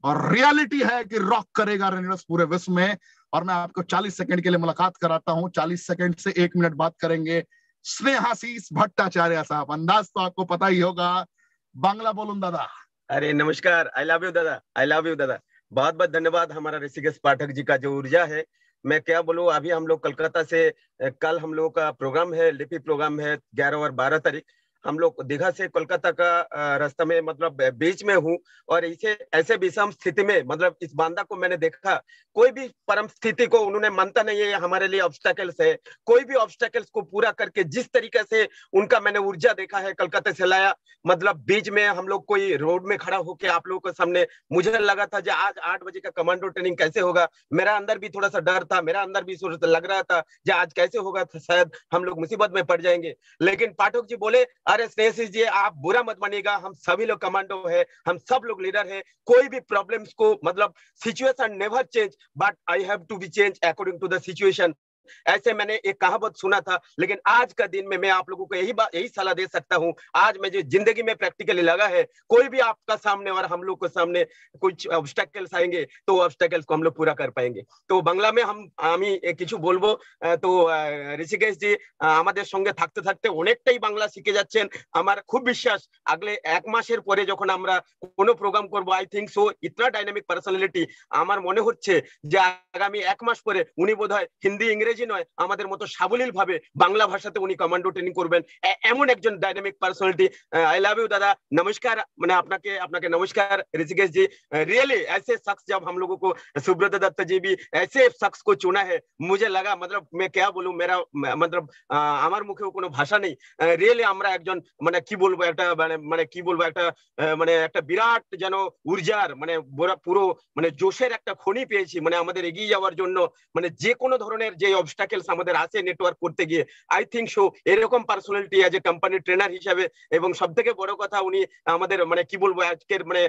और रियलिटी है कि रॉक करेगा रेनेटस पूरे विश्व में। और मैं आपको 40 सेकंड के लिए मुलाकात कराता हूं। 40 सेकंड से 1 मिनट बात करेंगे स्नेहाशीष भट्टाचार्य साहब। अंदाज तो आपको पता ही होगा। बांग्ला बोलूं दादा? अरे नमस्कार, आई लव यू दादा, आई लव यू दादा। बहुत बहुत धन्यवाद। हमारा ऋषिकेश पाठक जी का जो ऊर्जा है, मैं क्या बोलूं। अभी हम लोग कोलकाता से, कल हम लोग का प्रोग्राम है, लिपि प्रोग्राम है 11 और 12 तारीख। हम लोग दीघा से कोलकाता का रास्ता में, मतलब बीच में हूँ। और इसे ऐसे विषम स्थिति में, मतलब इस बांदा को मैंने देखा, कोई भी परम स्थिति को उन्होंने मानता नहीं है हमारे लिए ऑब्स्टेकल्स है। कोई भी ऑब्स्टेकल्स को पूरा करके जिस तरीके से उनका मैंने ऊर्जा देखा है, कोलकाता से लाया। मतलब बीच में हम लोग कोई रोड में खड़ा होकर आप लोगों के सामने, मुझे लगा था जो आज 8 बजे का कमांडो ट्रेनिंग कैसे होगा। मेरा अंदर भी थोड़ा सा डर था, मेरा अंदर भी लग रहा था जो आज कैसे होगा, शायद हम लोग मुसीबत में पड़ जाएंगे। लेकिन पाठक जी बोले, अरे स्नेहाशीष जी आप बुरा मत मानिएगा, हम सभी लोग कमांडो है, हम सब लोग लीडर है। कोई भी प्रॉब्लम्स को, मतलब situation never change but I have to be change according to the situation. ऐसे मैंने एक कहावत सुना था। लेकिन आज का दिन में मैं आप लोगों को यही सलाह दे सकता हूं। आज मैं जो जिंदगी में प्रैक्टिकली लगा है, कोई भी आपका सामने और हम लोग के सामने कुछ ऑब्स्टेकल्स आएंगे तो ऑब्स्टेकल्स को हम लोग पूरा कर पाएंगे। तो बांग्ला में আমি কিছু বলবো। তো ঋষিকেশ জি আমাদের সঙ্গে থাকতে থাকতে অনেকটাই বাংলা শিখে যাচ্ছেন। আমার খুব বিশ্বাস আগলে 1 মাসের পরে যখন আমরা কোনো প্রোগ্রাম করব, আই থিংক সো ইতনা ডাইনামিক পার্সোনালিটি, আমার মনে হচ্ছে যে আগামী 1 মাস পরে উনি বোধহয় হিন্দি ইংরেজি ইংরেজি নয় আমাদের মতো সাবলীল ভাবে বাংলা ভাষাতে উনি কমান্ডো ট্রেনিং করবেন, এমন একজন dynamic personality. I love you दादा, नमस्कार। मैंने आपके आपके नमस्कार ऋषिकेश जी। रियली ऐसे शख्स, जब हम लोगों को सुब्रत दत्त जी भी ऐसे शख्स को चुना है, मुझे लगा, मतलब मैं क्या बोलूं, मेरा मतलब আমার মুখেও কোনো ভাষা নেই। রিয়েলি আমরা একজন মানে কি বলবো একটা মানে মানে কি বলবো একটা মানে একটা বিরাট যেন ঊর্জার মানে পুরো মানে জোশের একটা খনি পেয়েছি, মানে আমাদের এগিয়ে যাওয়ার জন্য। মানে যে কোনো ধরনের যে অবস্টাকেলস আমাদের আছে নেটওয়ার্ক করতে গিয়ে, আই থিঙ্ক সো এরকম personality as a company trainer হিসাবে, এবং সব থেকে বড় কথা উনি আমাদের মানে কি বলবো আজকের মানে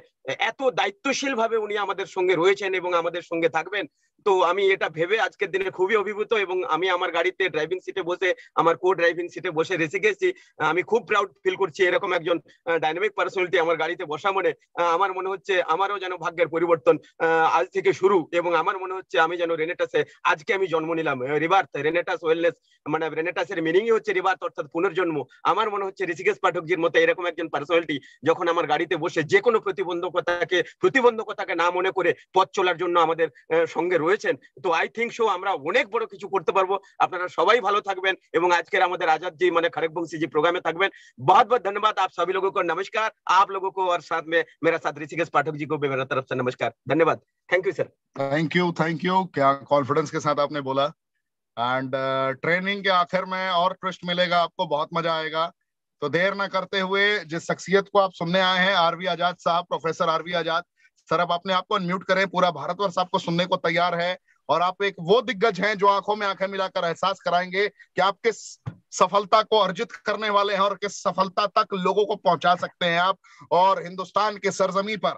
এত দায়িত্বশীল ভাবে উনি আমাদের সঙ্গে রয়েছেন এবং আমাদের সঙ্গে থাকবেন। তো আমি এটা ভেবে আজকের দিনে খুবই অভিভূত, এবং আমি আমার গাড়িতে ড্রাইভিং সিটে বসে, আমার কো ড্রাইভিং সিটে বসে ঋষিকেশজি আমি খুব প্রাউড ফিল করছি। এরকম একজন ডাইনামিক পার্সোনালিটি আমার গাড়িতে বসা মানে আমার মনে হচ্ছে আমারও যেন ভাগ্যের পরিবর্তন আজ থেকে শুরু, এবং আমার মনে হচ্ছে আমি যেন রেনেটাসে আজকে আমি জন্ম নিলাম। রিবার্থ, রেনেটাস ওয়েলনেস, মানে রেনেটাসের মিনিংই হচ্ছে রিবার্থ, অর্থাৎ পুনর্জন্ম। আমার মনে হচ্ছে ঋষিকেশ পাঠকজির মতো এরকম একজন পার্সোনালিটি যখন আমার গাড়িতে বসে যে কোনো প্রতিবন্ধকতাকে না মনে করে পথ চলার জন্য আমাদের সঙ্গে রয়েছেন, তো আই থিঙ্ক সো আমরা অনেক বড় কিছু করতে পারবো। আপনারা সবাই ভালো থাকবেন, এবং আজকের আমাদের आजाद जी माने खड़गवंशी जी प्रोग्राम में থাকবেন। बहुत बहुत धन्यवाद आप सभी लोगों को, नमस्कार आप लोगों को, और साथ में मेरा साथ ऋषिकेश पाठक जी को भी मेरा तरफ से नमस्कार, धन्यवाद, thank you sir. Thank you. क्या कॉन्फिडेंस के साथ आपने बोला। एंड ट्रेनिंग के आखिर में और ट्विस्ट मिलेगा आपको, बहुत मजा आएगा। तो देर ना करते हुए जिस शख्सियत को आप सुनने आए हैं, आरवी आजाद साहब, प्रोफेसर आरवी आजाद सर, अब अपने आप को अनम्यूट करें। पूरा भारतवर्ष आपको सुनने को तैयार है, और आप एक वो दिग्गज हैं जो आंखों में आंखें मिलाकर एहसास कराएंगे कि आप किस सफलता को अर्जित करने वाले हैं और किस सफलता तक लोगों को पहुंचा सकते हैं आप। और हिंदुस्तान के सरजमी पर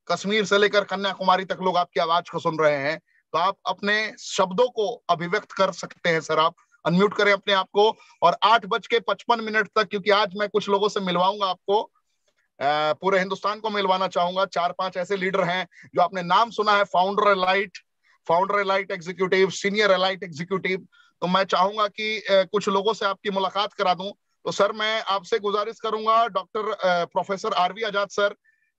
कश्मीर से लेकर कन्याकुमारी तक लोग आपकी आवाज को सुन रहे हैं, तो आप अपने शब्दों को अभिव्यक्त कर सकते हैं। सर, आप अनम्यूट करें अपने आप को। और 8:55 तक, क्योंकि आज मैं कुछ लोगों से मिलवाऊंगा आपको, पूरे हिंदुस्तान को मिलवाना चाहूंगा। 4-5 ऐसे लीडर हैं जो आपने नाम सुना है, founder elite executive, senior elite executive. तो मैं चाहूंगा कि कुछ लोगों से आपकी मुलाकात करा दूं। तो सर, मैं आपसे गुजारिश करूंगा डॉक्टर प्रोफेसर आरवी आजाद सर,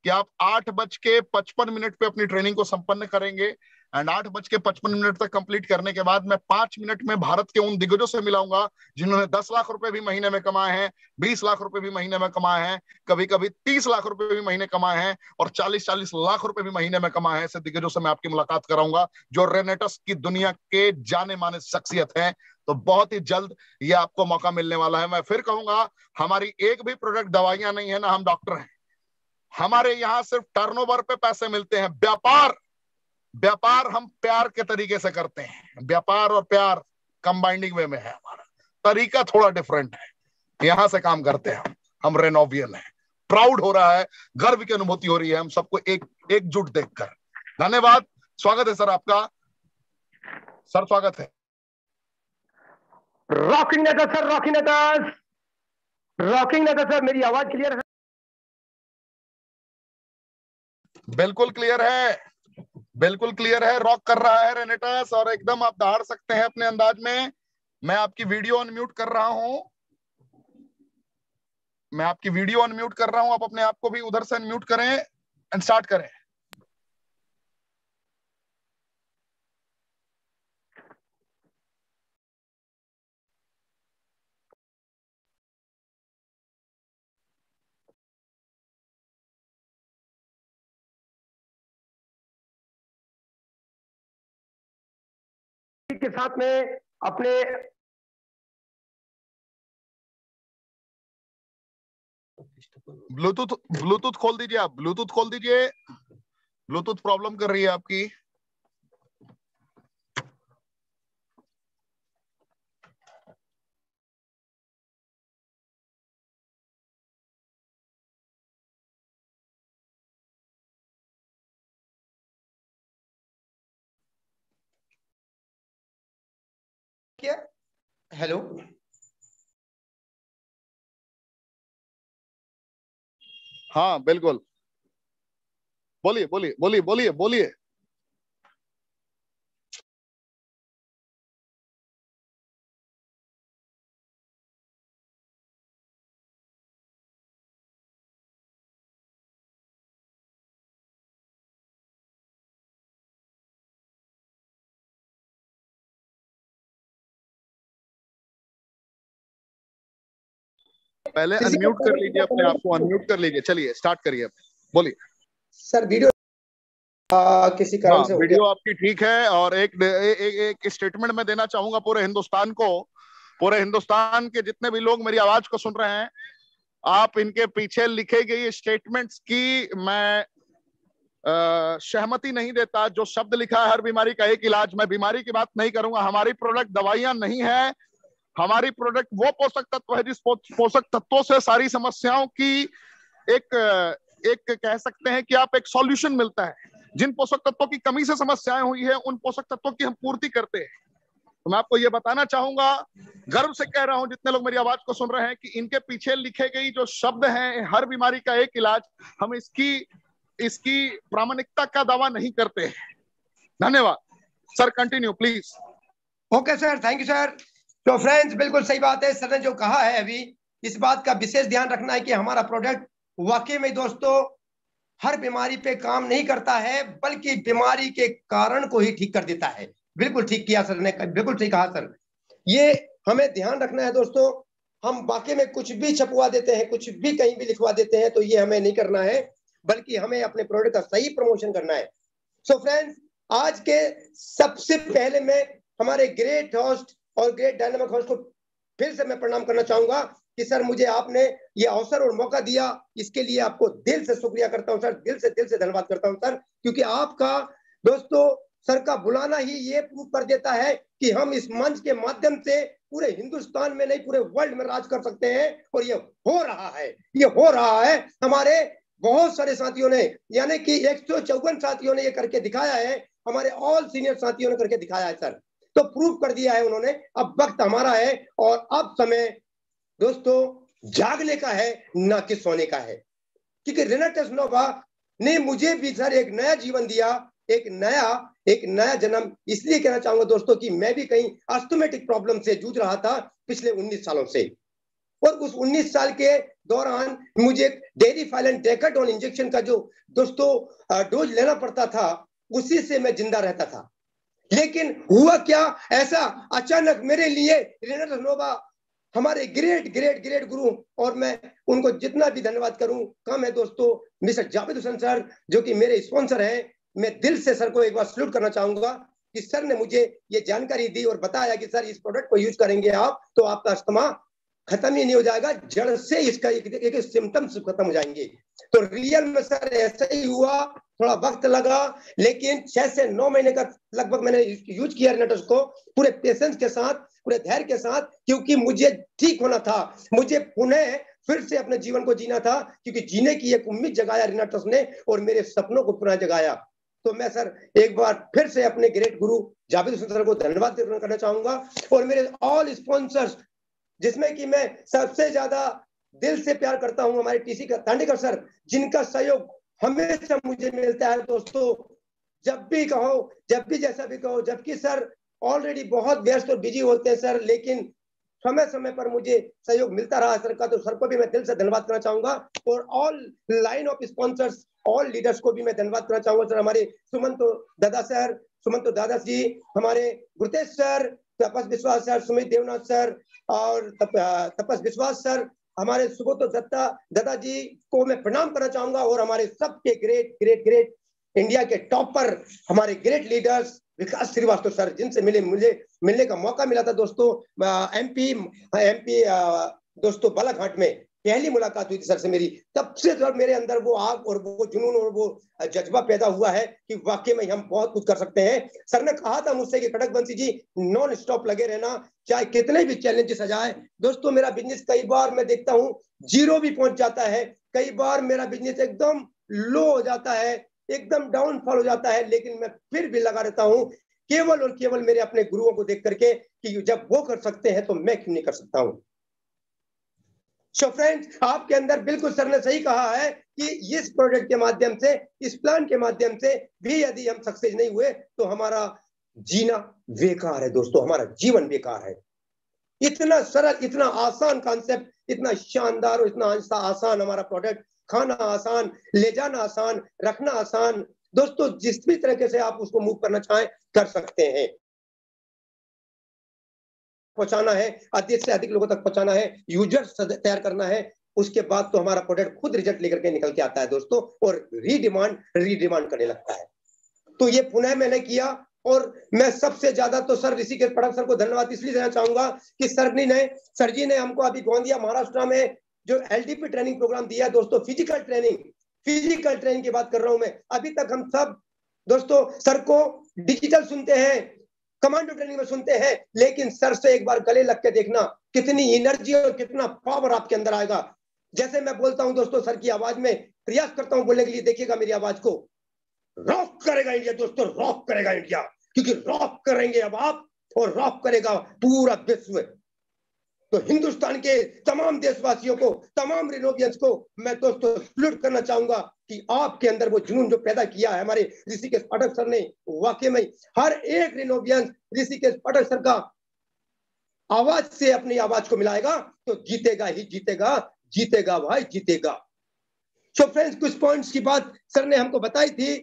कि आप 8:55 पे अपनी ट्रेनिंग को संपन्न करेंगे। एंड 8:55 तक कंप्लीट करने के बाद मैं 5 मिनट में भारत के उन दिग्गजों से मिलाऊंगा जिन्होंने 10 लाख रुपए भी महीने में कमाए हैं, 20 लाख रुपए भी महीने में कमाए हैं, कभी कभी 30 लाख रुपए भी महीने कमाए हैं, और 40-40 लाख रुपए भी महीने में कमाए हैं। ऐसे दिग्गजों से मैं आपकी मुलाकात कराऊंगा जो रेनेटस की दुनिया के जाने माने शख्सियत हैं। तो बहुत ही जल्द ये आपको मौका मिलने वाला है। मैं फिर कहूंगा, हमारी एक भी प्रोडक्ट दवाइयां नहीं है, ना हम डॉक्टर हैं। हमारे यहां सिर्फ टर्नओवर पे पैसे मिलते हैं। व्यापार हम प्यार के तरीके से करते हैं। व्यापार और प्यार कंबाइनिंग वे में है, हमारा तरीका थोड़ा डिफरेंट है। यहां से काम करते हैं हम रेनोवियन हैं। प्राउड हो रहा है, गर्व की अनुभूति हो रही है हम सबको एकजुट देखकर। धन्यवाद, स्वागत है सर आपका। सर, स्वागत है। रॉकिंग नेता सर, रॉकिंग नेता सर, मेरी आवाज क्लियर है? बिल्कुल क्लियर है, बिल्कुल क्लियर है। रॉक कर रहा है रेनेटस, और एकदम आप दहाड़ सकते हैं अपने अंदाज में। मैं आपकी वीडियो अनम्यूट कर रहा हूं, आप अपने आप को भी उधर से अनम्यूट करें एंड स्टार्ट करें। के साथ में अपने ब्लूटूथ खोल दीजिए, आप ब्लूटूथ खोल दीजिए। ब्लूटूथ प्रॉब्लम कर रही है आपकी। क्या? हेलो, हाँ बिल्कुल, बोलिए बोलिए बोलिए बोलिए बोलिए। पहले अनम्यूट कर लीजिए अपने आप को, अनम्यूट कर लीजिए। चलिए स्टार्ट करिए, बोलिए सर। वीडियो किसी कारण से हो वीडियो गया। आपकी ठीक है। और एक स्टेटमेंट मैं देना चाहूंगा पूरे हिंदुस्तान को, पूरे हिंदुस्तान के जितने भी लोग मेरी आवाज को सुन रहे हैं, आप इनके पीछे लिखे गई स्टेटमेंट्स की मैं सहमति नहीं देता। जो शब्द लिखा है हर बीमारी का एक इलाज, मैं बीमारी की बात नहीं करूंगा। हमारी प्रोडक्ट दवाइयां नहीं है, हमारी प्रोडक्ट वो पोषक तत्व है जिस पोषक तत्वों से सारी समस्याओं की एक कह सकते हैं कि आप एक सॉल्यूशन मिलता है। जिन पोषक तत्वों की कमी से समस्याएं हुई है उन पोषक तत्वों की हम पूर्ति करते हैं। तो मैं आपको ये बताना चाहूंगा, गर्व से कह रहा हूं जितने लोग मेरी आवाज को सुन रहे हैं, कि इनके पीछे लिखे गई जो शब्द हैं हर बीमारी का एक इलाज, हम इसकी प्रामाणिकता का दावा नहीं करते हैं। धन्यवाद sir, continue please. Okay sir, thank you sir. तो फ्रेंड्स, बिल्कुल सही बात है सर ने जो कहा है अभी, इस बात का विशेष ध्यान रखना है कि हमारा प्रोडक्ट वाकई में दोस्तों हर बीमारी पे काम नहीं करता है, बल्कि बीमारी के कारण को ही ठीक कर देता है। बिल्कुल ठीक किया सर ने, बिल्कुल ठीक कहा सर। ये हमें ध्यान रखना है दोस्तों, हम वाकई में कुछ भी छपवा देते हैं, कुछ भी कहीं भी लिखवा देते हैं, तो ये हमें नहीं करना है, बल्कि हमें अपने प्रोडक्ट का सही प्रमोशन करना है। सो फ्रेंड्स, आज के सबसे पहले मैं हमारे ग्रेट होस्ट और ग्रेट डायनामिक होस्ट को फिर से मैं प्रणाम करना चाहूंगा कि सर मुझे आपने ये अवसर और मौका दिया, इसके लिए आपको दिल से शुक्रिया करता हूं सर, दिल से धन्यवाद करता हूं सर। क्योंकि आपका दोस्तों सर का बुलाना ही ये प्रूव कर देता है कि हम इस मंच के माध्यम से पूरे हिंदुस्तान में नहीं पूरे वर्ल्ड में राज कर सकते हैं। और ये हो रहा है, ये हो रहा है। हमारे बहुत सारे साथियों ने, यानी कि 154 साथियों ने ये करके दिखाया है, हमारे ऑल सीनियर साथियों ने करके दिखाया है सर। तो प्रूव कर दिया है उन्होंने। अब वक्त हमारा है और अब समय दोस्तों जागने का है, ना कि सोने का है। क्योंकि रेनाटस नोवा ने मुझे भी सर एक नया जीवन दिया, एक नया जन्म। इसलिए कहना चाहूंगा दोस्तों कि मैं भी कहीं अस्थमेटिक प्रॉब्लम से जूझ रहा था पिछले 19 सालों से, और उस 19 साल के दौरान मुझे डेरी फाइलन डेकाटोन इंजेक्शन का जो दोस्तों डोज लेना पड़ता था, उसी से मैं जिंदा रहता था। लेकिन हुआ क्या, ऐसा अचानक मेरे लिए रेनाटस नोवा हमारे ग्रेट गुरु, और मैं उनको जितना भी धन्यवाद करूं कम है दोस्तों, मिस्टर जावेद हुसैन सर जो कि मेरे स्पॉन्सर हैं। मैं दिल से सर को एक बार सल्यूट करना चाहूंगा कि सर ने मुझे ये जानकारी दी और बताया कि सर इस प्रोडक्ट को यूज करेंगे आप तो आपका अस्थमा खत्म ही नहीं हो जाएगा, जड़ से इसका एक सिम्टम्स खत्म हो जाएंगे। तो रियल में सर ऐसा ही हुआ, थोड़ा वक्त लगा, लेकिन 6 से 9 महीने का लगभग मैंने यूज किया रेनाटस को, पूरे पेशेंस के साथ, पूरे धैर्य के साथ, क्योंकि मुझे ठीक होना था, मुझे पुनः फिर से अपने जीवन को जीना था, क्योंकि जीने की एक उम्मीद जगाया रेनाटस ने और मेरे सपनों को पुनः जगाया। तो मैं सर एक बार फिर से अपने ग्रेट गुरु जावेद हुसैन सर को धन्यवाद करना चाहूंगा, और मेरे ऑल स्पॉन्सर्स जिसमें कि मैं सबसे ज्यादा दिल से प्यार करता हूं, हमारे टीसी का तांडेकर सर, जिनका सहयोग हमेशा मुझे मिलता है दोस्तों, जब भी कहो, जब भी जैसा भी कहो। जबकि सर ऑलरेडी बहुत व्यस्त और बिजी होते हैं सर, लेकिन समय समय पर मुझे सहयोग मिलता रहा सर का, तो सर को भी मैं दिल से धन्यवाद करना चाहूंगा। और all line of sponsors, all leaders को भी मैं धन्यवाद करना चाहूंगा सर। हमारे सुमंतो दादा जी, हमारे गुरतेज सर, तपस विश्वास सर, सुमित देवनाथ सर और तपस विश्वास सर, हमारे सुबोधो दादाजी को मैं प्रणाम करना चाहूंगा। और हमारे सबके ग्रेट इंडिया के टॉपर हमारे ग्रेट लीडर्स विकास श्रीवास्तव सर, जिनसे मुझे मिलने का मौका मिला था दोस्तों एमपी दोस्तों बालाघाट में पहली मुलाकात हुई थी सर से मेरी। तब से सर मेरे अंदर वो आग और वो जुनून और वो जज्बा पैदा हुआ है कि वाकई में हम बहुत कुछ कर सकते हैं। सर ने कहा था मुझसे कि खड़गवंशी जी नॉन स्टॉप लगे रहना, चाहे कितने भी चैलेंजेस आ जाए। दोस्तों मेरा बिजनेस कई बार मैं देखता हूँ जीरो भी पहुंच जाता है, कई बार मेरा बिजनेस एकदम लो हो जाता है, एकदम डाउनफॉल हो जाता है, लेकिन मैं फिर भी लगा रहता हूँ केवल और केवल मेरे अपने गुरुओं को देख करके कि जब वो कर सकते हैं तो मैं क्यों नहीं कर सकता हूँ। सो फ्रेंड्स, आपके अंदर बिल्कुल सर ने सही कहा है कि इस प्रोडक्ट के माध्यम से, इस प्लान के माध्यम से भी यदि हम सक्सेस नहीं हुए तो हमारा जीना बेकार है दोस्तों, हमारा जीवन बेकार है। इतना सरल, इतना आसान कॉन्सेप्ट, इतना शानदार और इतना आसान हमारा प्रोडक्ट, खाना आसान, ले जाना आसान, रखना आसान। दोस्तों जिस भी तरीके से आप उसको मूव करना चाहें कर सकते हैं। पहुंचाना है, अधिक से अधिक लोगों तक पहुंचाना है, यूजर्स तैयार करना है, उसके बाद तो हमारा प्रोडक्ट खुद रिजल्ट लेकर के निकल के आता है दोस्तों, और रीडिमांड करने लगता है। तो ये पुनः मैंने किया, और मैं सबसे ज्यादा तो सर ऋषिकेश पाठक सर को धन्यवाद इसलिए देना चाहूंगा कि सर जी ने हमको अभी गोंदिया महाराष्ट्र में जो LDP ट्रेनिंग प्रोग्राम दिया दोस्तों, फिजिकल ट्रेनिंग की बात कर रहा हूं मैं। अभी तक हम सब दोस्तों सर को डिजिटल सुनते हैं, कमांडो ट्रेनिंग में सुनते हैं, लेकिन सर से एक बार गले लग के देखना, कितनी एनर्जी और कितना पावर आपके अंदर आएगा। जैसे मैं बोलता हूं दोस्तों सर की आवाज में, प्रयास करता हूं बोलने के लिए, देखिएगा मेरी आवाज को, रॉक करेगा इंडिया दोस्तों, रॉक करेगा इंडिया, क्योंकि रॉक करेंगे अब आप और रॉक करेगा पूरा विश्व। तो हिंदुस्तान के तमाम देशवासियों को, तमाम रिनोवियंस को मैं दोस्तों सल्यूट करना चाहूंगा कि आपके अंदर वो जुनून जो पैदा किया है हमारे ऋषिकेश पाठक सर ने, वाकई में हर एक रिनोवियंस ऋषिकेश पाठक सर का आवाज से अपनी आवाज को मिलाएगा तो जीतेगा ही जीतेगा भाई, जीतेगा। सो फ्रेंड्स, कुछ पॉइंट्स की बात सर ने हमको बताई थी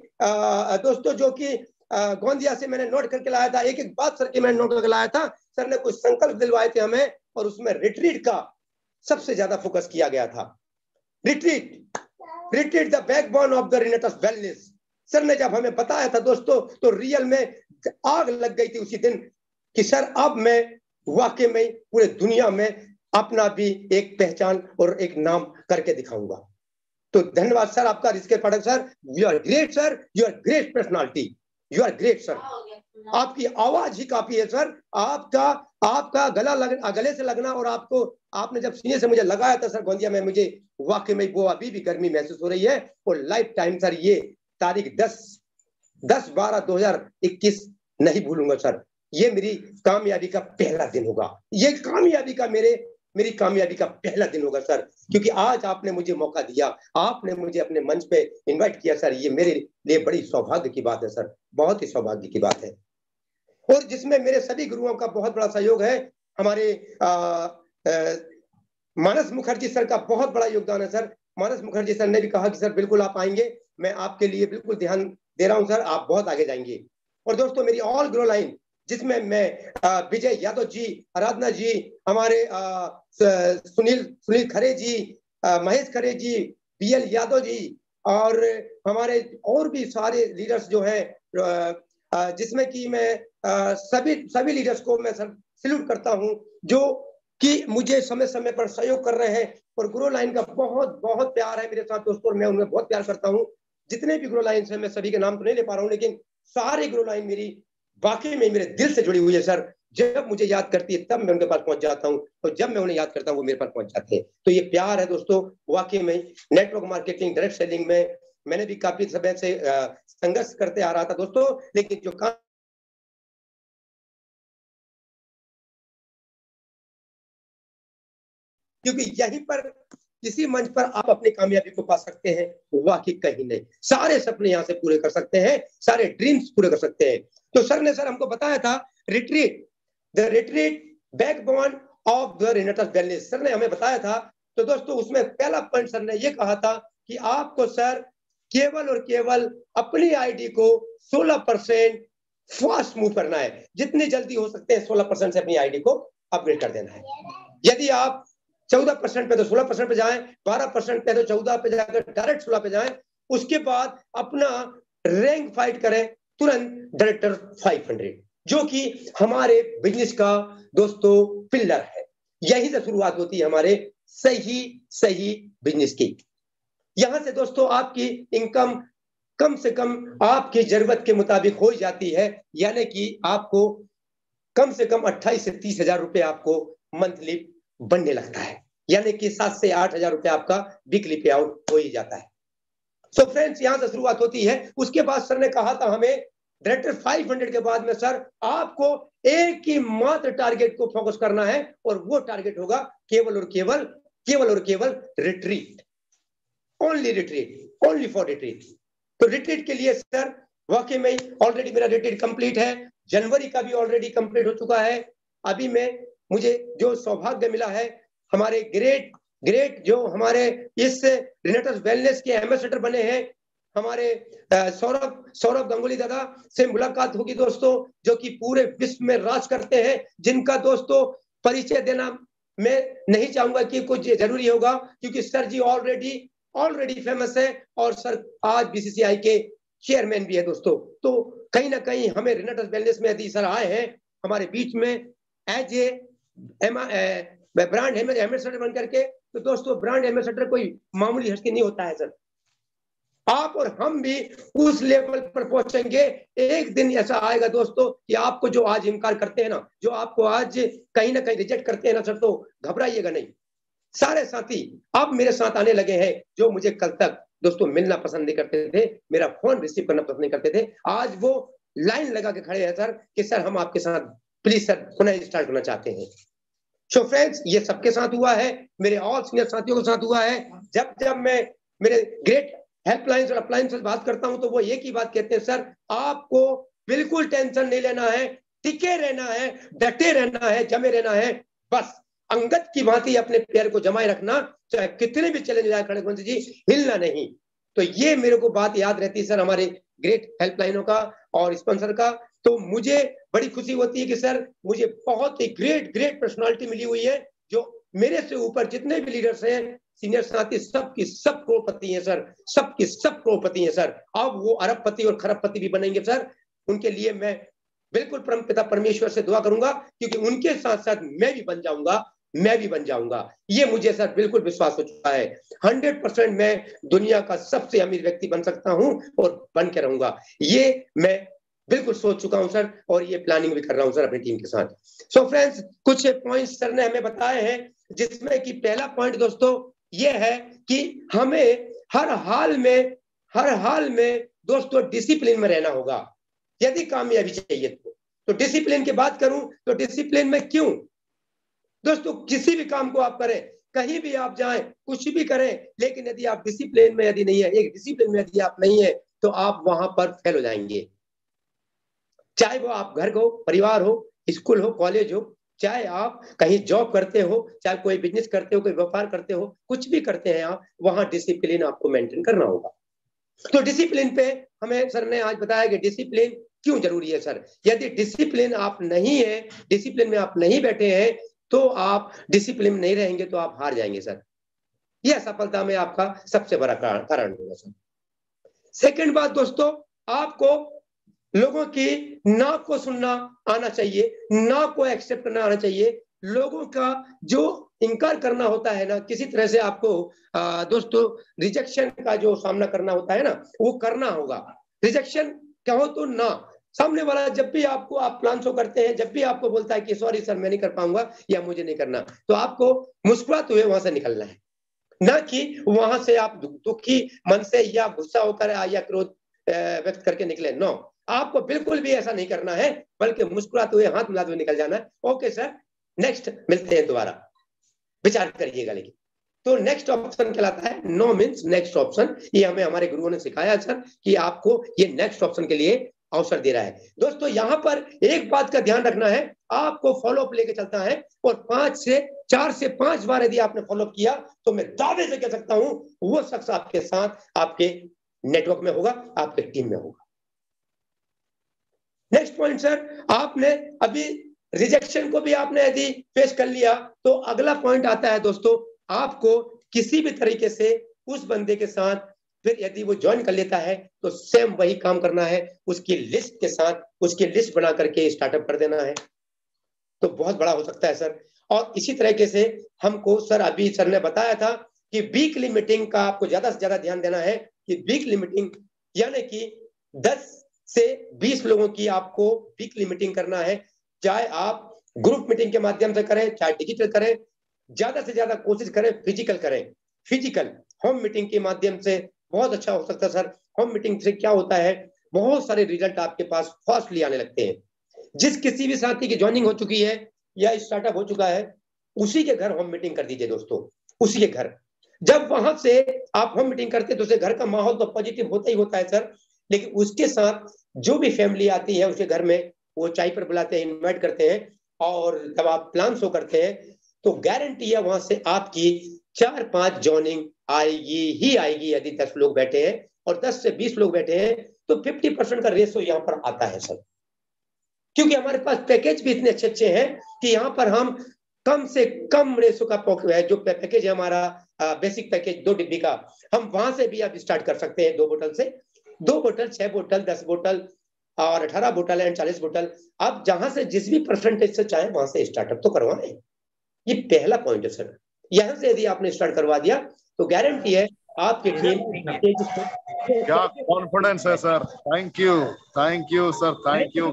दोस्तों, जो कि गोंदिया से मैंने नोट करके लाया था। एक बात सर की मैंने नोट करके लाया था, सर ने कुछ संकल्प दिलवाए थे हमें, और उसमें रिट्रीट का सबसे ज्यादा फोकस किया गया था। Retreat the backbone of the Renatus wellness. Sir ने जब हमें बताया था दोस्तों, तो रियल में आग लग गई थी उसी दिन कि सर अब मैं वाकई में पूरे दुनिया में अपना भी एक पहचान और एक नाम करके दिखाऊंगा। तो धन्यवाद सर आपका, Rishikesh Pathak sir, you are great sir, you are great personality, you are great sir. आपकी आवाज ही काफी है सर, आपका गले से लगना, और आपने जब सीने से मुझे लगाया था सर गोंदिया में, मुझे वाकई में वो अभी भी गर्मी महसूस हो रही है। और लाइफ टाइम सर, ये तारीख 10/12/2021 नहीं भूलूंगा सर। ये मेरी कामयाबी का पहला दिन होगा, ये मेरी कामयाबी का पहला दिन होगा सर, क्योंकि आज आपने मुझे मौका दिया, आपने मुझे अपने मंच पे इनवाइट किया सर। ये मेरे लिए बड़ी सौभाग्य की बात है सर, बहुत ही सौभाग्य की बात है, और जिसमें मेरे सभी गुरुओं का बहुत बड़ा सहयोग है। हमारे मानस मुखर्जी सर का बहुत बड़ा योगदान है सर। मानस मुखर्जी सर ने भी कहा कि सर बिल्कुल आप आएंगे, मैं आपके लिए बिल्कुल ध्यान दे रहा हूं सर, आप बहुत आगे जाएंगे। और दोस्तों मेरी ऑल ग्रो लाइन, जिसमें मैं विजय यादव जी, आराधना जी, हमारे सुनील खरे जी, महेश खरे जी, BL यादव जी, और हमारे और भी सारे लीडर्स जो हैं, जिसमें कि मैं सभी लीडर्स को मैं सैल्यूट करता हूं, जो कि मुझे समय समय पर सहयोग कर रहे हैं। और ग्रो लाइन का बहुत बहुत प्यार है मेरे साथ दोस्तों, और मैं उन्हें बहुत प्यार करता हूं। जितने भी ग्रो लाइन हैं, मैं सभी के नाम तो नहीं ले पा रहा हूं, लेकिन सारे ग्रो लाइन मेरी वाकई में मेरे दिल से जुड़ी हुई है सर। जब मुझे याद करती है तब मैं उनके पास पहुंच जाता हूं, और जब मैं उन्हें याद करता हूं वो मेरे पास पहुंच जाते हैं। तो ये प्यार है दोस्तों वाकई में। नेटवर्क मार्केटिंग, डायरेक्ट सेलिंग में मैंने भी काफी समय से संघर्ष करते आ रहा था दोस्तों, लेकिन जो काम क्योंकि यहीं पर किसी मंच पर आप अपनी कामयाबी को पा सकते हैं, वाकई कहीं नहीं। सारे सपने यहाँ से पूरे कर सकते हैं, सारे ड्रीम्स पूरे कर सकते हैं। तो सर ने हमको बताया था retreat backbone of the Renatus wellness, sir ने हमें बताया था। तो दोस्तों उसमें पहला पॉइंट सर ने ये कहा था कि आपको सर केवल और केवल अपनी आईडी को 16% फास्ट मूव करना है। जितनी जल्दी हो सकते हैं 16% से अपनी आईडी को अपग्रेड कर देना है। यदि आप 14% पे तो 16% पे जाएं, 12% पे तो 14 पे जाकर डायरेक्ट 16 पे जाएं। उसके बाद अपना रैंक फाइट करें तुरंत डायरेक्टर 500, जो कि हमारे बिजनेस का दोस्तों पिलर है। यहीं से शुरुआत होती है हमारे सही बिजनेस की। यहां से दोस्तों आपकी इनकम कम से कम आपकी जरूरत के मुताबिक हो जाती है, यानी कि आपको कम से कम 28 से 30 हजार रुपए आपको मंथली बनने लगता है, यानी कि 7 से 8 हजार रुपए आपका वीकली पे आउट हो ही जाता है। सो फ्रेंड्स, यहां से शुरुआत होती है। उसके बाद सर ने कहा था हमें डायरेक्टर 500 के बाद में सर आपको एक ही मात्र टारगेट को फोकस करना है, और वो टारगेट होगा केवल और केवल रिट्रीट, ओनली फॉर रिट्रीट। तो रिट्रीट के लिए सर वाकई में ऑलरेडी मेरा रिट्रीट कंप्लीट है, जनवरी का भी ऑलरेडी कंप्लीट हो चुका है। अभी मुझे जो सौभाग्य मिला है, हमारे ग्रेट जो हमारे इस रिनेटस वेलनेस के एम्बेसडर बने हैं, हमारे सौरभ गंगुली दादा से मुलाकात होगी दोस्तों, जो कि पूरे विश्व में राज करते हैं, जिनका दोस्तों परिचय देना मैं नहीं चाहूंगा कि कुछ जरूरी होगा, क्योंकि सर जी ऑलरेडी फेमस है और सर आज बीसीसीआई के चेयरमैन भी है दोस्तों। तो कहीं ना कहीं हमें रेनेटस वेलनेस में यदि सर आए हैं हमारे बीच में एज ए ब्रांड एम्बेसडर बन करके, तो दोस्तों ब्रांड एम्बेसडर कोई मामूली हस्ती नहीं होता है सर। आप और हम भी उस लेवल पर पहुंचेंगे। एक दिन ऐसा आएगा दोस्तों कि आपको जो आज इनकार करते हैं ना, जो आपको आज कहीं ना कहीं रिजेक्ट करते हैं ना सर, तो घबराइएगा नहीं। सारे साथी अब मेरे साथ आने लगे हैं जो मुझे कल तक दोस्तों मिलना पसंद नहीं करते थे, मेरा फोन रिसीव करना पसंद नहीं करते थे, आज वो लाइन लगा के खड़े हैं सर कि सर हम आपके साथ प्लीज सर पुनः स्टार्ट करना चाहते हैं। सो फ्रेंड्स, ये सबके साथ हुआ है, मेरे ऑल सीनियर साथियों के साथ हुआ है। जब मैं मेरे ग्रेट हेल्पलाइन और अपलाइन से बात करता हूं तो वो एक ही बात कहते हैं, सर आपको बिल्कुल टेंशन नहीं लेना है, टिके रहना है, डटे रहना है, जमे रहना है, बस अंगद की भांति अपने पैर को जमाए रखना, चाहे कितने भी चैलेंज आए खड़गवंशी जी, हिलना नहीं। तो ये मेरे को बात याद रहती है सर हमारे ग्रेट हेल्पलाइनों का और स्पॉन्सर का। तो मुझे बड़ी खुशी होती है कि सर मुझे बहुत ही ग्रेट पर्सनालिटी मिली हुई है, जो मेरे से ऊपर जितने भी लीडर्स हैं सीनियर साथी सबकी सब करोड़पति हैं सर, सबकी सब करोड़पति हैं सर। अब वो अरबपति और खरबपति भी बनेंगे सर, उनके लिए मैं बिल्कुल परमपिता परमेश्वर से दुआ करूंगा, क्योंकि उनके साथ साथ मैं भी बन जाऊंगा। ये मुझे सर बिल्कुल विश्वास हो चुका है। 100% मैं दुनिया का सबसे अमीर व्यक्ति बन सकता हूं और बन के रहूंगा, ये मैं बिल्कुल सोच चुका हूं सर, और ये प्लानिंग भी कर रहा हूं सर अपनी टीम के साथ। सो फ्रेंड्स, कुछ पॉइंट्स सर ने हमें बताए हैं, जिसमें कि पहला पॉइंट दोस्तों ये है कि हमें हर हाल में दोस्तों डिसिप्लिन में रहना होगा यदि कामयाबी चाहिए तो डिसिप्लिन की बात करूं तो डिसिप्लिन में क्यों दोस्तों, किसी भी काम को आप करें, कहीं भी आप जाएं, कुछ भी करें, लेकिन यदि आप डिसिप्लिन में यदि नहीं है, एक डिसिप्लिन में यदि आप नहीं है, तो आप वहां पर फेल हो जाएंगे। चाहे वो आप घर हो, परिवार हो, स्कूल हो, कॉलेज हो, चाहे आप कहीं जॉब करते हो, चाहे कोई बिजनेस करते हो, कोई व्यापार करते हो, कुछ भी करते हैं आप, वहां डिसिप्लिन आपको मेंटेन करना होगा। तो डिसिप्लिन पे हमें सर ने आज बताया कि डिसिप्लिन क्यों जरूरी है सर। यदि डिसिप्लिन आप नहीं है, डिसिप्लिन में आप नहीं बैठे हैं, तो आप डिसिप्लिन में नहीं रहेंगे तो आप हार जाएंगे सर। यह असफलता में आपका सबसे बड़ा कारण होगा सर। सेकंड बात दोस्तों, आपको लोगों की ना को सुनना आना चाहिए, ना को एक्सेप्ट करना आना चाहिए। लोगों का जो इनकार करना होता है ना, किसी तरह से आपको दोस्तों रिजेक्शन का जो सामना करना होता है ना, वो करना होगा। रिजेक्शन कहो तो ना, सामने वाला जब भी आपको आप प्लान शो करते हैं, जब भी आपको बोलता है कि सॉरी सर मैं नहीं कर पाऊंगा या मुझे नहीं करना, तो आपको मुस्कुराते हुए वहां से निकलना है, ना कि वहां से आप दुखी मन से या गुस्सा होकर या क्रोध व्यक्त करके निकले। नो, आपको बिल्कुल भी ऐसा नहीं करना है, बल्कि मुस्कुराते हुए हाथ मिलाते हुए निकल जाना है। ओके सर, नेक्स्ट मिलते हैं दोबारा, विचार करिएगा। लेकिन तो नेक्स्ट ऑप्शन कहलाता है नो मीन्स नेक्स्ट ऑप्शन। ये हमें हमारे गुरुओं ने सिखाया सर कि आपको ये नेक्स्ट ऑप्शन के लिए अवसर दे रहा है। दोस्तों यहाँ पर एक बात का ध्यान रखना है, आपको फॉलोअप लेके चलता है, और 4 से 5 बार यदि आपने फॉलोअप किया तो मैं दावे से कह सकता हूं वो शख्स आपके साथ, आपके नेटवर्क में होगा, आपके टीम में होगा। नेक्स्ट पॉइंट सर, आपने अभी रिजेक्शन को भी आपने यदि फेस कर लिया, तो अगला पॉइंट आता है दोस्तों, आपको किसी भी तरीके से उस बंदे के साथ फिर यदि वो ज्वाइन कर लेता है तो सेम वही काम करना है, उसकी लिस्ट के साथ उसकी लिस्ट बना करके स्टार्टअप कर देना है, तो बहुत बड़ा हो सकता है सर। और इसी तरीके से हमको सर अभी सर ने बताया था कि वीकली मीटिंग का आपको ज्यादा से ज्यादा ध्यान देना है, कि वीकली मीटिंग यानी कि 10 से 20 लोगों की आपको वीकली मीटिंग करना है, चाहे आप ग्रुप मीटिंग के माध्यम से करें, चाहे डिजिटल करें, ज्यादा से ज्यादा कोशिश करें फिजिकल करें। फिजिकल होम मीटिंग के माध्यम से बहुत अच्छा हो सकता है सर। होम मीटिंग से क्या होता है, बहुत सारे रिजल्ट आपके पास फास्टली आने लगते हैं। जिस किसी भी साथी की ज्वाइनिंग हो चुकी है या स्टार्टअप हो चुका है, उसी के घर होम मीटिंग कर दीजिए दोस्तों, उसी के घर। जब वहां से आप होम मीटिंग करते हैं तो उसके घर का माहौल तो पॉजिटिव होता ही होता है सर, लेकिन उसके साथ जो भी फैमिली आती है उसके घर में वो चाय पर बुलाते हैं, इन्वाइट करते हैं, और जब आप प्लान शो करते हैं तो गारंटी है वहां से आपकी 4-5 ज्वाइनिंग आएगी ही आएगी। यदि 10 लोग बैठे हैं और 10 से 20 लोग बैठे हैं तो 50% का रेशो यहाँ पर आता है सर, क्योंकि हमारे पास पैकेज भी इतने अच्छे हैं कि यहाँ पर हम कम से कम रेशो का जो पैकेज है हमारा बेसिक पैकेज 2 डिब्बी का, हम वहां से भी आप स्टार्ट कर सकते हैं 2 बोतल से। 2 बोतल, 6 बोतल, 10 बोतल और 18 बोतल एंड 40 बोतल, आप जहां से जिस भी परसेंटेज से चाहे वहां से स्टार्टअप तो करवाएं। ये पहला पॉइंट है सर। यहां से यदि आपने स्टार्ट करवा दिया तो गारंटी है आपके टीम। क्या कॉन्फिडेंस है sir, thank you sir, thank you.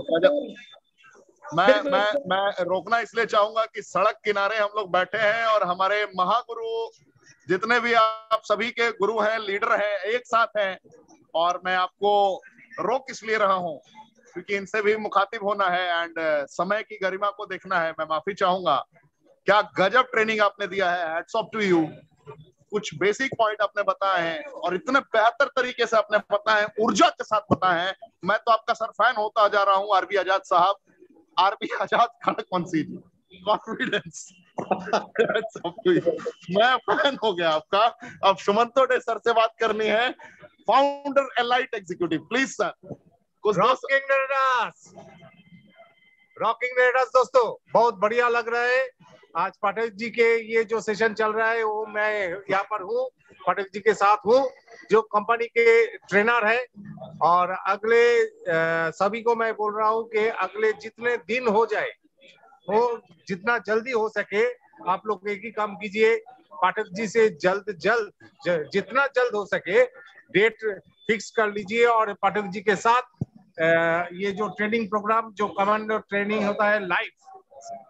मैं रोकना इसलिए चाहूंगा कि सड़क किनारे हम लोग बैठे हैं और हमारे महागुरु जितने भी आप सभी के गुरु हैं, लीडर हैं, एक साथ हैं, और मैं आपको रोक इसलिए रहा हूं क्योंकि इनसे भी मुखातिब होना है एंड समय की गरिमा को देखना है। मैं माफी चाहूंगा। क्या गजब ट्रेनिंग आपने दिया है, हैट्स ऑफ टू यू। कुछ बेसिक पॉइंट आपने बताए हैं और इतने बेहतर तरीके से आपने बताए हैं, ऊर्जा के साथ बताए हैं। मैं तो आपका सर फैन होता जा रहा हूँ, आरबी आजाद साहब, आरबी आजाद खड़कवंशी जी, कॉन्फिडेंस। मैं फैन हो गया आपका। अब सुमंतो डे सर से बात करनी है, founder elite executive, please sir. कुछ रॉकिंग रेडर्स दोस्तों, बहुत बढ़िया लग रहा है। आज पाठक जी के ये जो सेशन चल रहा है वो मैं यहाँ पर हूँ, पाठक जी के साथ हूँ जो कंपनी के ट्रेनर है। और अगले सभी को मैं बोल रहा हूँ कि अगले जितने दिन हो जाए वो जितना जल्दी हो सके आप लोग एक ही काम कीजिए, पाठक जी से जल्द जितना जल्द हो सके डेट फिक्स कर लीजिए और पाठक जी के साथ ये जो ट्रेनिंग प्रोग्राम जो कमांडो ट्रेनिंग होता है लाइव,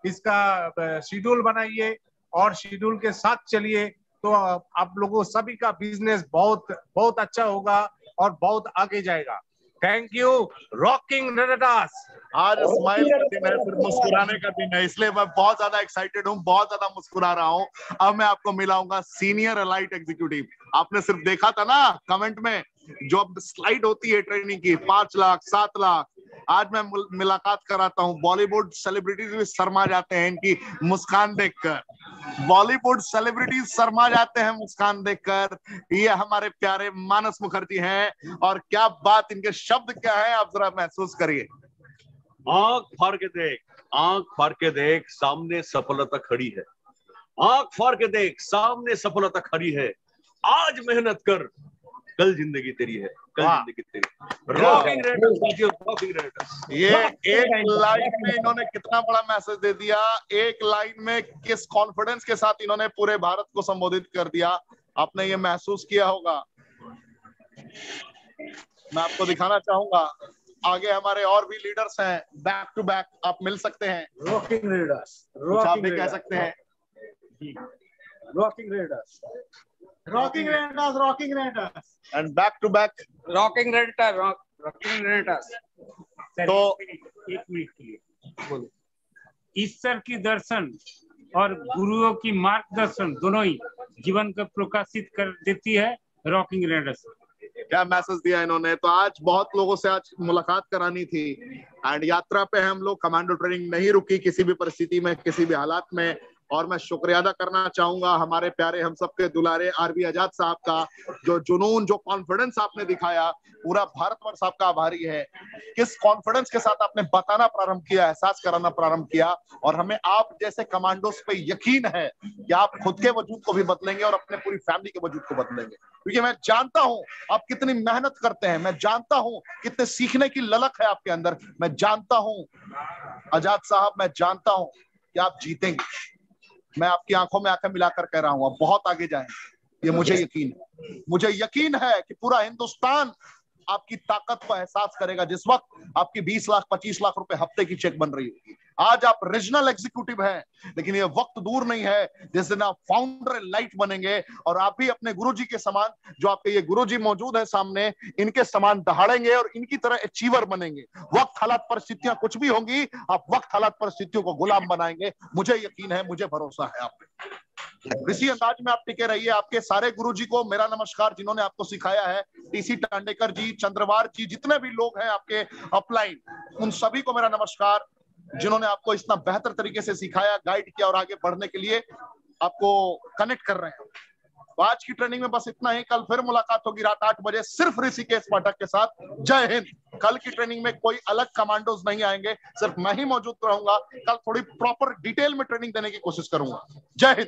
इसका शेड्यूल बनाइए और शेड्यूल के साथ चलिए तो आप लोगों सभी का बिजनेस बहुत बहुत अच्छा होगा और बहुत आगे जाएगा। Thank you. Rocking readers. आज स्माइल का दिन है, फिर मुस्कुराने का दिन है, इसलिए मैं बहुत ज्यादा एक्साइटेड हूँ, बहुत ज्यादा मुस्कुरा रहा हूँ। अब मैं आपको मिलाऊंगा सीनियर एलाइट एग्जीक्यूटिव। आपने सिर्फ देखा था ना कमेंट में जो अब स्लाइड होती है ट्रेनिंग की, 5 लाख 7 लाख। आज मैं मुलाकात कराता हूँ, बॉलीवुड सेलिब्रिटीज भी शर्मा जाते हैं इनकी मुस्कान देखकर। बॉलीवुड सेलिब्रिटीज शर्मा जाते हैं मुस्कान देखकर। ये हमारे प्यारे मानस मुखर्जी हैं और क्या बात, इनके शब्द क्या है आप जरा महसूस करिए। आंख फाड़ के देख, आंख फाड़ के देख, सामने सफलता खड़ी है। आंख फाड़ के देख, सामने सफलता खड़ी है। आज मेहनत कर, कल जिंदगी तेरी है, कल जिंदगी तेरी। Rocking raiders, rocking readers. ये एक लाइन में इन्होंने कितना बड़ा मैसेज दे दिया, एक लाइन में किस कॉन्फिडेंस के साथ इन्होंने पूरे भारत को संबोधित कर दिया, आपने ये महसूस किया होगा। मैं आपको दिखाना चाहूंगा, आगे हमारे और भी लीडर्स हैं, बैक टू बैक आप मिल सकते हैं। रॉकिंग रेडर्स, आप भी कह सकते हैं rocking raiders, rocking raiders, rocking raiders and back to back rocking raider, rocking raiders. तो एक मिनट के लिए बोलो। ईश्वर की दर्शन और गुरुओं की मार्गदर्शन दोनों ही जीवन को प्रकाशित कर देती है। रॉकिंग रेडर्स क्या मैसेज दिया इन्होंने। तो आज बहुत लोगों से आज मुलाकात करानी थी एंड यात्रा पे हम लोग कमांडो ट्रेनिंग नहीं रुकी किसी भी परिस्थिति में, किसी भी हालात में। और मैं शुक्रिया अदा करना चाहूंगा हमारे प्यारे हम सबके दुलारे आरबी आजाद साहब का, जो जुनून, जो कॉन्फिडेंस आपने दिखाया, पूरा भारतवर्ष आपका आभारी है। किस कॉन्फिडेंस के साथ आपने बताना प्रारंभ किया, एहसास कराना प्रारंभ किया, और हमें आप जैसे कमांडोस पे यकीन है कि आप खुद के वजूद को भी बदलेंगे और अपने पूरी फैमिली के वजूद को बदलेंगे। क्योंकि मैं जानता हूं आप कितनी मेहनत करते हैं, मैं जानता हूं कितने सीखने की ललक है आपके अंदर, मैं जानता हूं आजाद साहब, मैं जानता हूं कि आप जीतेंगे। मैं आपकी आंखों में आंखें मिलाकर कह रहा हूं, आप बहुत आगे जाएंगे, ये मुझे यकीन है। मुझे यकीन है कि पूरा हिंदुस्तान आपकी ताकत को एहसास करेगा जिस वक्त आपकी 20 लाख 25 लाख रुपए हफ्ते की चेक बन रही होगी। आज आप रीजनल एग्जीक्यूटिव हैं, लेकिन ये वक्त दूर नहीं है जिस दिन आप फाउंडर लाइट बनेंगे और आप भी अपने गुरुजी के समान, जो आपके ये गुरुजी मौजूद है सामने, इनके समान दहाड़ेंगे और इनकी तरह अचीवर बनेंगे। वक्त हालात परिस्थितियां कुछ भी होंगी, आप वक्त हालात परिस्थितियों को गुलाम बनाएंगे। मुझे यकीन है, मुझे भरोसा है आप पे। इसी अंदाज में आप टिके रहिए। आपके सारे गुरुजी को मेरा नमस्कार, जिन्होंने आपको सिखाया है, टीसी टांडेकर जी, चंद्रवार जी, जितने भी लोग हैं आपके अपलाइन, उन सभी को मेरा नमस्कार, जिन्होंने आपको इतना बेहतर तरीके से सिखाया, गाइड किया और आगे बढ़ने के लिए आपको कनेक्ट कर रहे हैं। तो आज की ट्रेनिंग में बस इतना ही। कल फिर मुलाकात होगी रात 8 बजे सिर्फ ऋषिकेश पाठक के साथ। जय हिंद। कल की ट्रेनिंग में कोई अलग कमांडोज नहीं आएंगे, सिर्फ मैं ही मौजूद रहूंगा। कल थोड़ी प्रॉपर डिटेल में ट्रेनिंग देने की कोशिश करूंगा। जय हिंद।